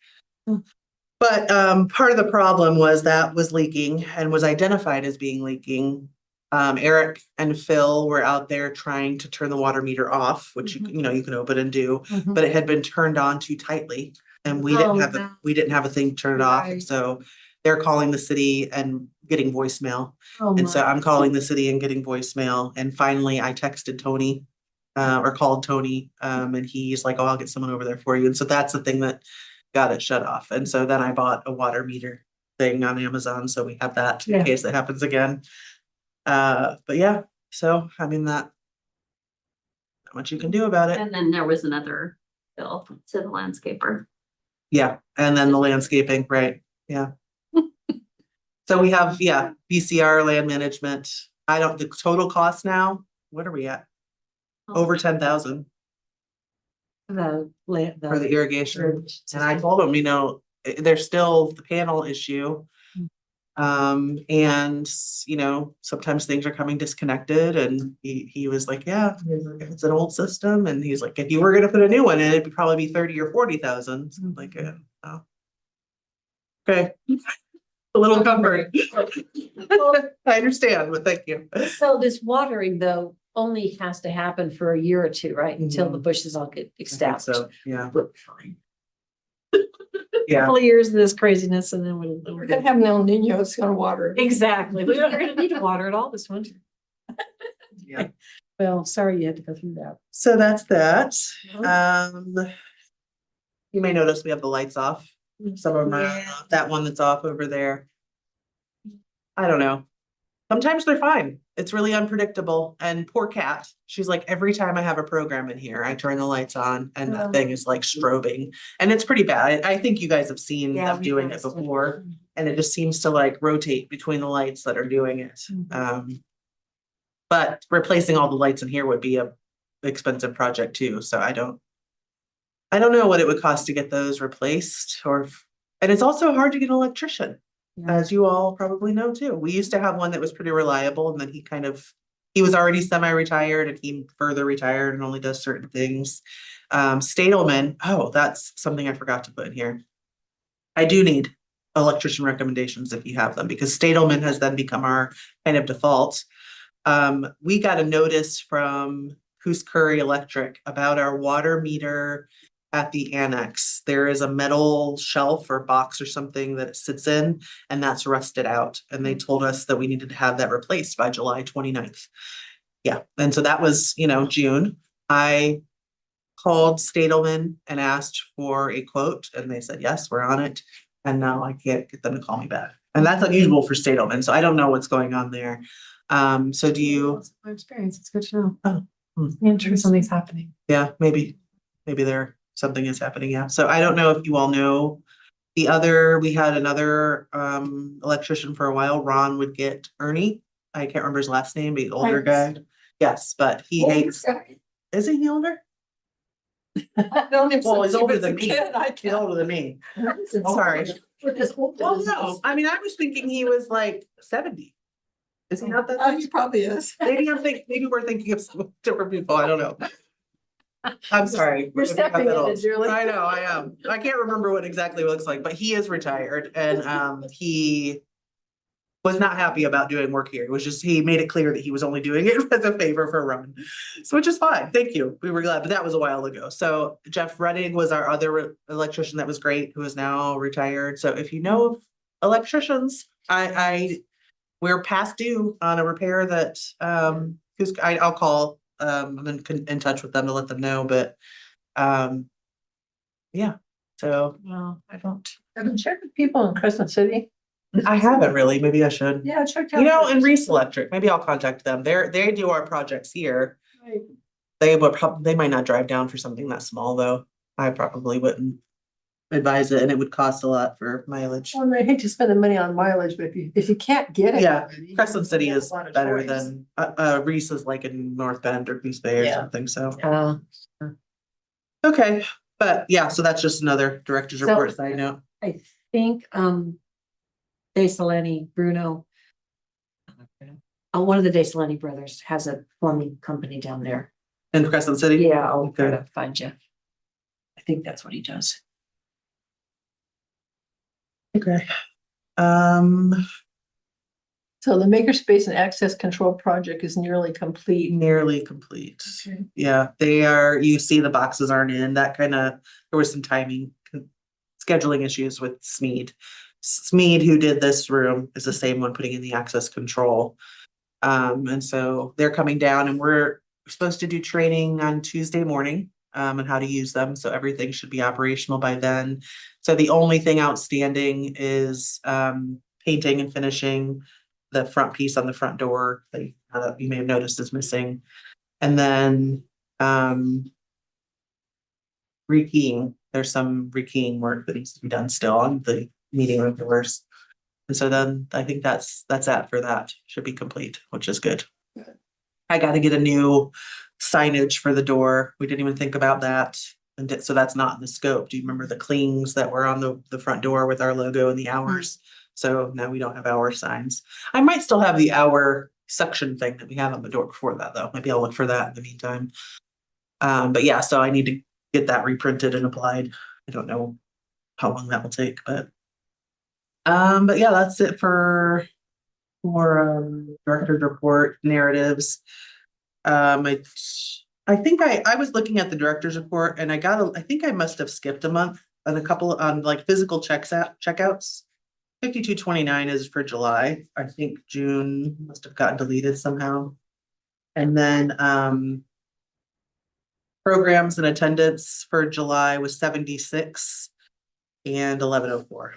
But part of the problem was that was leaking and was identified as being leaking. Eric and Phil were out there trying to turn the water meter off, which you can open and do, but it had been turned on too tightly. And we didn't have a thing to turn it off. And Right. so they're calling the city and getting voicemail. Oh, And so my. I'm calling the city and getting voicemail. And finally I texted Tony, or called Tony, and he's like, oh, I'll get someone over there for you. And so that's the thing that got it shut off. And so then I bought a water meter thing on Amazon. So we have that in Yeah. case that happens again. But yeah, so I mean not much you can do about it. And then there was another bill to the landscaper. Yeah, and then the landscaping, right? Yeah. So we have, BCR land management. The total cost now, what are we at? Over 10,000 The for the irrigation. And I told him, there's still the panel issue. And sometimes things are coming disconnected and he was like, yeah, it's an old system. And he's like, if you were gonna put a new one in, it'd probably be 30 or 40,000. So I'm like, oh. Okay. A little comfort. I understand, but thank you. So this watering though only has to happen for a year or two, right? Until the bushes all get I think established. So, yeah. Yeah. couple of years of this craziness and then We're we're gonna good. have an El Nino, it's gonna water. Exactly. We're not gonna need to water it all this winter. Yeah. Well, sorry you had to go through that. So that's that. Uh-huh. You may notice we have the lights off. Some of them are, Yeah. that one that's off over there. I don't know. Sometimes they're fine. It's really unpredictable. And poor cat, she's like, every time I have a program in here, I turn the lights on and that Oh. thing is like strobing. And it's pretty bad. I think you guys have seen Yeah, them we doing it noticed it. before. And it just seems to like rotate between the lights that are doing it. Mhm. But replacing all the lights in here would be a expensive project too, so I don't know what it would cost to get those replaced and it's also hard to get an electrician, Yeah. as you all probably know too. We used to have one that was pretty reliable and then he was already semi-retired and he further retired and only does certain things. Stadelman, oh, that's something I forgot to put in here. I do need electrician recommendations if you have them, because Stadelman has then become our kind of default. We got a notice from Coos Curry Electric about our water meter at the annex. There is a metal shelf or box or something that it sits in, and that's rusted out. And they told us that we needed to have that replaced by July 29th. Yeah, and so that was, June. I called Stadelman and asked for a quote, and they said, yes, we're on it. And now I can't get them to call me back. And that's unusual for Stadelman, so I don't know what's going on there. So do you, My experience, it's good to know. Oh, Interesting, something's happening. yeah, maybe something is happening, yeah. So I don't know if you all know. We had another electrician for a while, Ron would get Ernie. I can't remember his last name, but he's an older guy. Yes, but he hates, isn't he older? Well, he's older than me. He's older than me. Sorry. Well, no, I mean, I was thinking he was like 70. Is he not that? He probably is. Maybe we're thinking of some different people. I don't know. I'm sorry. You're stepping in it, Julie. I know, I am. I can't remember what exactly it looks like, but he is retired and he was not happy about doing work here. It was just, he made it clear that he was only doing it as a favor for Ron. So which is fine. Thank you. We were glad, but that was a while ago. So Jeff Redding was our other electrician that was great, who is now retired. So if you know of electricians, we're past due on a repair that, I'll call, I'm in touch with them to let them know, but, yeah, so Well, I don't. Have you checked with people in Crescent City? I haven't really, maybe I should. Yeah, check out. And Reese Electric, maybe I'll contact them. They do our projects here. Right. They might not drive down for something that small though. I probably wouldn't advise it and it would cost a lot for mileage. Well, I hate to spend the money on mileage, but if you can't get it. Yeah, already, Crescent City you have is a lot of better choice. than, Reese is like in North Bend or Goose Bay or Yeah. something, so. Uh, Okay, but yeah, so that's just another director's So- report side note. I think, DeSaleni, Bruno. One of the DeSaleni brothers has a plumbing company down there. In Crescent City? Yeah, I'll try Okay. to find you. I think that's what he does. Okay. So the makerspace and access control project is nearly complete. Nearly complete. Okay. Yeah, you see the boxes aren't in, that there was some timing, scheduling issues with Smead. Smead, who did this room, is the same one putting in the access control. And so they're coming down and we're supposed to do training on Tuesday morning, and how to use them. So everything should be operational by then. So the only thing outstanding is, painting and finishing the front piece on the front door that you may have noticed is missing. And then, rekeying, there's some rekeying work that needs to be done still on the meeting room doors. And so then I think that's that for that, should be complete, which is good. I gotta get a new signage for the door. We didn't even think about that. And so that's not in the scope. Do you remember the clings that were on the front door with our logo and the hours? So now we don't have hour signs. I might still have the hour suction thing that we had on the door before that though. Maybe I'll look for that in the meantime. But yeah, so I need to get that reprinted and applied. I don't know how long that will take, but yeah, that's it for director's report narratives. I think I was looking at the director's report and I think I must have skipped a month. and a couple on like physical checkouts. 5229 is for July. I think June must have gotten deleted somehow. And then programs and attendance for July was 76 and 1104.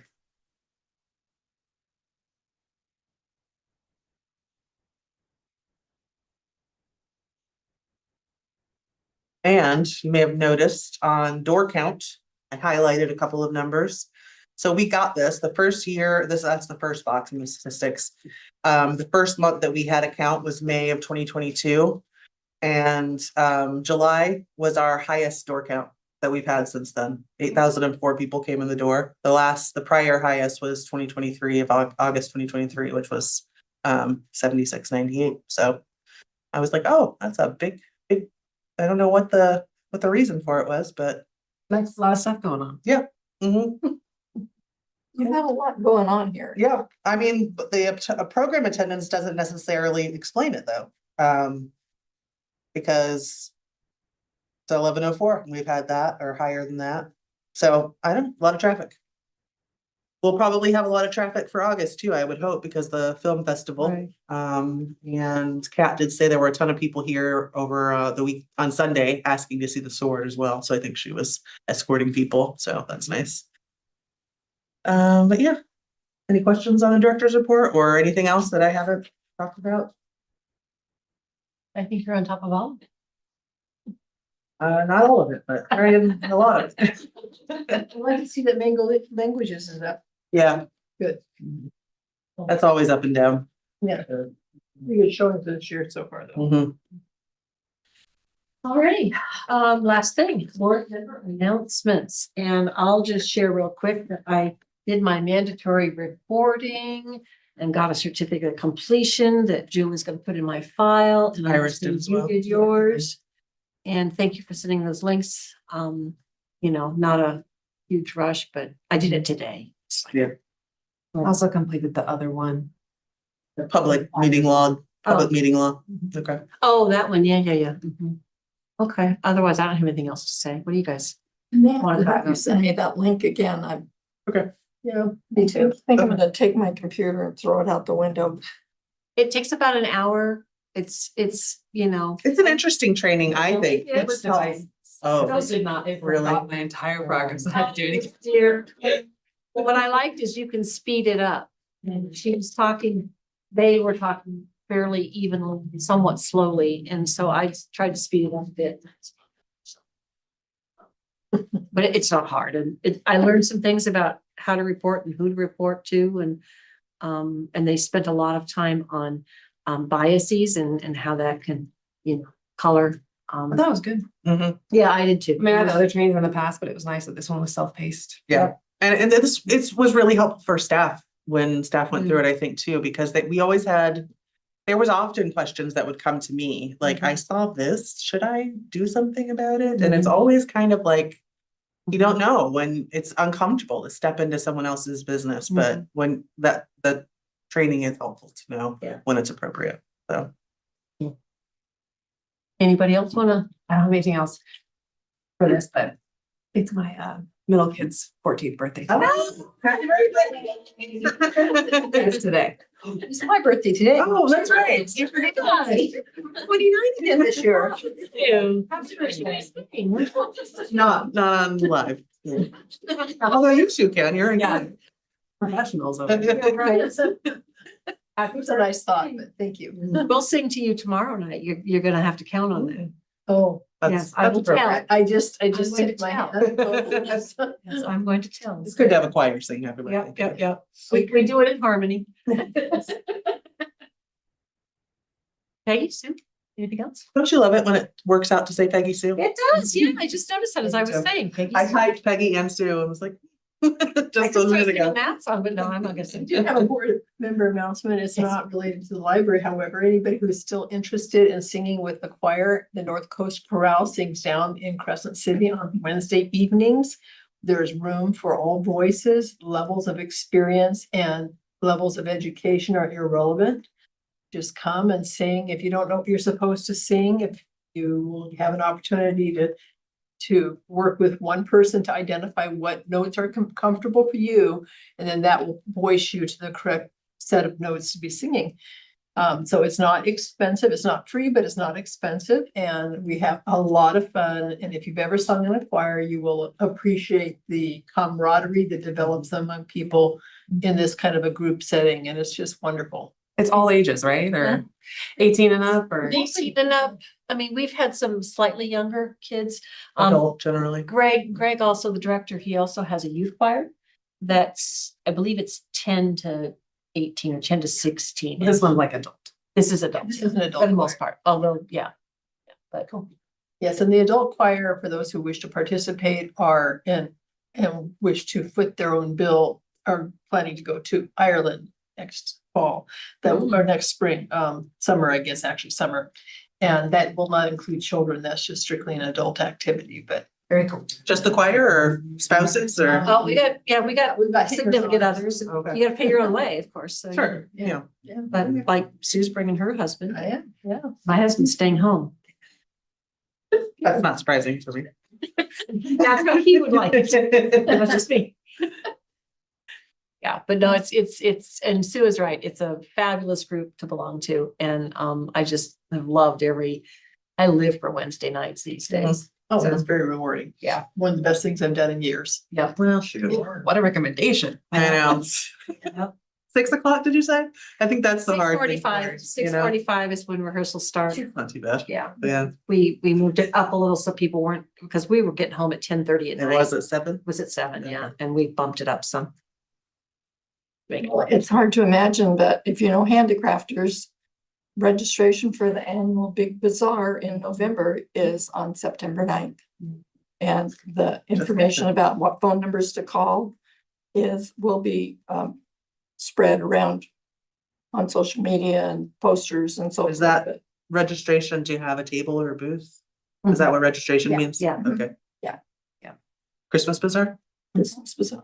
And you may have noticed on door count, I highlighted a couple of numbers. So we got this, the first year, that's the first box in the statistics. The first month that we had a count was May of 2022. And July was our highest door count that we've had since then. 8,004 people came in the door. The prior highest was 2023 of August 2023, which was 7698. So I was like, oh, that's a big. I don't know what the reason for it was, but That's a lot of stuff going on. mhm. You have a lot going on here. Yeah, I mean, but the program attendance doesn't necessarily explain it though. Because it's 1104, we've had that or higher than that. So I don't, a lot of traffic. We'll probably have a lot of traffic for August too, I would hope, because the film festival. Right. And Kat did say there were a ton of people here over the week on Sunday asking to see the sword as well. So I think she was escorting people, so that's nice. But yeah, any questions on the director's report or anything else that I haven't talked about? I think you're on top of all of it. Not all of it, but very a lot of it. I'd like to see that languages is up. Yeah. Good. That's always up and down. Yeah. Pretty good showing for this year so far though. Mhm. Alrighty, last thing, board member announcements, and I'll just share real quick that I did my mandatory reporting and got a certificate of completion that June was gonna put in my file. And I Iris did as well. You did yours. And thank you for sending those links. Not a huge rush, but I did it today. Yeah. I also completed the other one. The public meeting law, public meeting law. Okay. Oh, that one, yeah. Mhm. Okay, otherwise I don't have anything else to say. What do you guys? Matt, Wanna you talk have to about send me that link again. I Yeah, me too. think I'm gonna take my computer and throw it out the window. It takes about an hour. It's. It's an interesting training, I think. It was It's- nice. Oh, This did not, it Really? forgot my entire progress. I had to do it again. Dear. Well, what I liked is you can speed it up. And they were talking fairly evenly, somewhat slowly, and so I tried to speed it up a bit. But it's not hard, and I learned some things about how to report and who to report to, and they spent a lot of time on biases and how that can, color. That was good. mhm. Yeah, I did too. I mean, I had other trainings in the past, but it was nice that this one was self-paced. Yeah. And this, it was really helpful for staff when staff went through it, I think too, because we always had, there was often questions that would come to me, like, I saw this, should I do something about it? And it's always kind of like, you don't know when it's uncomfortable to step into someone else's business, but when the training is helpful to know when it's appropriate, so. Anybody else wanna? I don't have anything else for this, but it's my middle kid's 14th birthday. Oh, happy birthday. It's today. It's my birthday today. Oh, that's right. You're 29 again this year. Not on live. Although you two can, you're in. Yeah. Professionals over here. It was a nice thought, but thank you. We'll sing to you tomorrow night. You're gonna have to count on that. Oh, Yes, I will appropriate. tell. I just going to tipped my tell. hand. Yes, I'm going to tell. It's good to have a choir sing happy birthday. Yep. We do it in harmony. Peggy, Sue, anything else? Don't you love it when it works out to say Peggy Sue? It does, yeah. I just noticed that as I was saying. Peggy I Sue. typed Peggy and Sue and was like, I just a minute ago. That song, but no, I'm not gonna I sing. do have a board member announcement. It's Yes. not related to the library. However, anybody who is still interested in singing with the choir, the North Coast Chorale sings down in Crescent City on Wednesday evenings. There's room for all voices, levels of experience and levels of education are irrelevant. Just come and sing. If you don't know if you're supposed to sing, if you have an opportunity to to work with one person to identify what notes are comfortable for you, and then that will voice you to the correct set of notes to be singing. So it's not expensive, it's not free, but it's not expensive, and we have a lot of fun. And if you've ever sung in a choir, you will appreciate the camaraderie that develops among people in this kind of a group setting, and it's just wonderful. It's all ages, right? Or 18 and up or? 18 and up. I mean, we've had some slightly younger kids. Adult generally. Greg also the director, he also has a youth choir. That's, I believe it's 10 to 18 or 10 to 16. This one's like adult. This is adult. This is an adult For the most choir. part, although, yeah. But Yes, and the adult choir, for those who wish to participate, are and wish to foot their own bill, are planning to go to Ireland next fall, or next spring, summer, I guess, actually summer. And that will not include children, that's just strictly an adult activity, but very cool. Just the choir or spouses or? Oh, we got we've got significant others. Okay. You gotta pay your own way, of course. So, Sure, yeah. But like Sue's bringing her husband. I am. Yeah, my husband's staying home. That's not surprising for me. That's how he would like it. That's just me. Yeah, but no, it's, and Sue is right. It's a fabulous group to belong to. And I just have loved I live for Wednesday nights these days. Oh, that's very rewarding. Yeah. One of the best things I've done in years. Yeah. Well, shoot. What a recommendation. I know. 6 o'clock, did you say? I think that's the hard thing. 6:45 is when rehearsals start. Not too bad. Yeah, Yeah, we moved it up a little so people weren't, because we were getting home at 10:30 at it night. was at 7. Was at 7, yeah, and we bumped it up some. Well, it's hard to imagine, but if you know handicrafters, registration for the annual Big Bazaar in November is on September 9th. And the information about what phone numbers to call will be spread around on social media and posters and so. Is that- forth. Registration, do you have a table or a booth? Is that what registration Yeah, means? yeah. Okay. Yeah. Yeah. Christmas bazaar? Christmas Bazaar.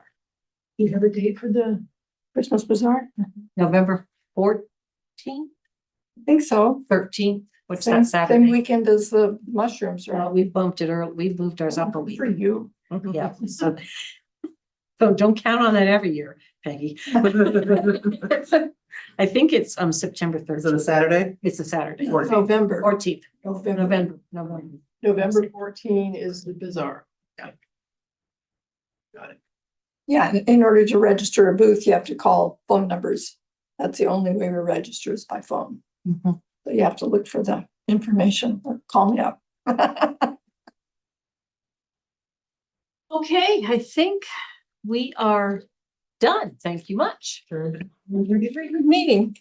You have a date for the? Christmas Bazaar? November 14th, I think so. 13th, which Same that Saturday. weekend as the mushrooms, Well, right? we bumped it early, we moved ours up a week. For you. Yeah, so don't count on that every year, Peggy. I think it's September Is it a 13th. Saturday? It's a Saturday. 14th. November. 14th, November. November 14 is the bazaar. Got it. Yeah, in order to register a booth, you have to call phone numbers. That's the only way we register is by phone. Mhm. So you have to look for the information or call me up. Okay, I think we are done. Thank you much. Very good meeting.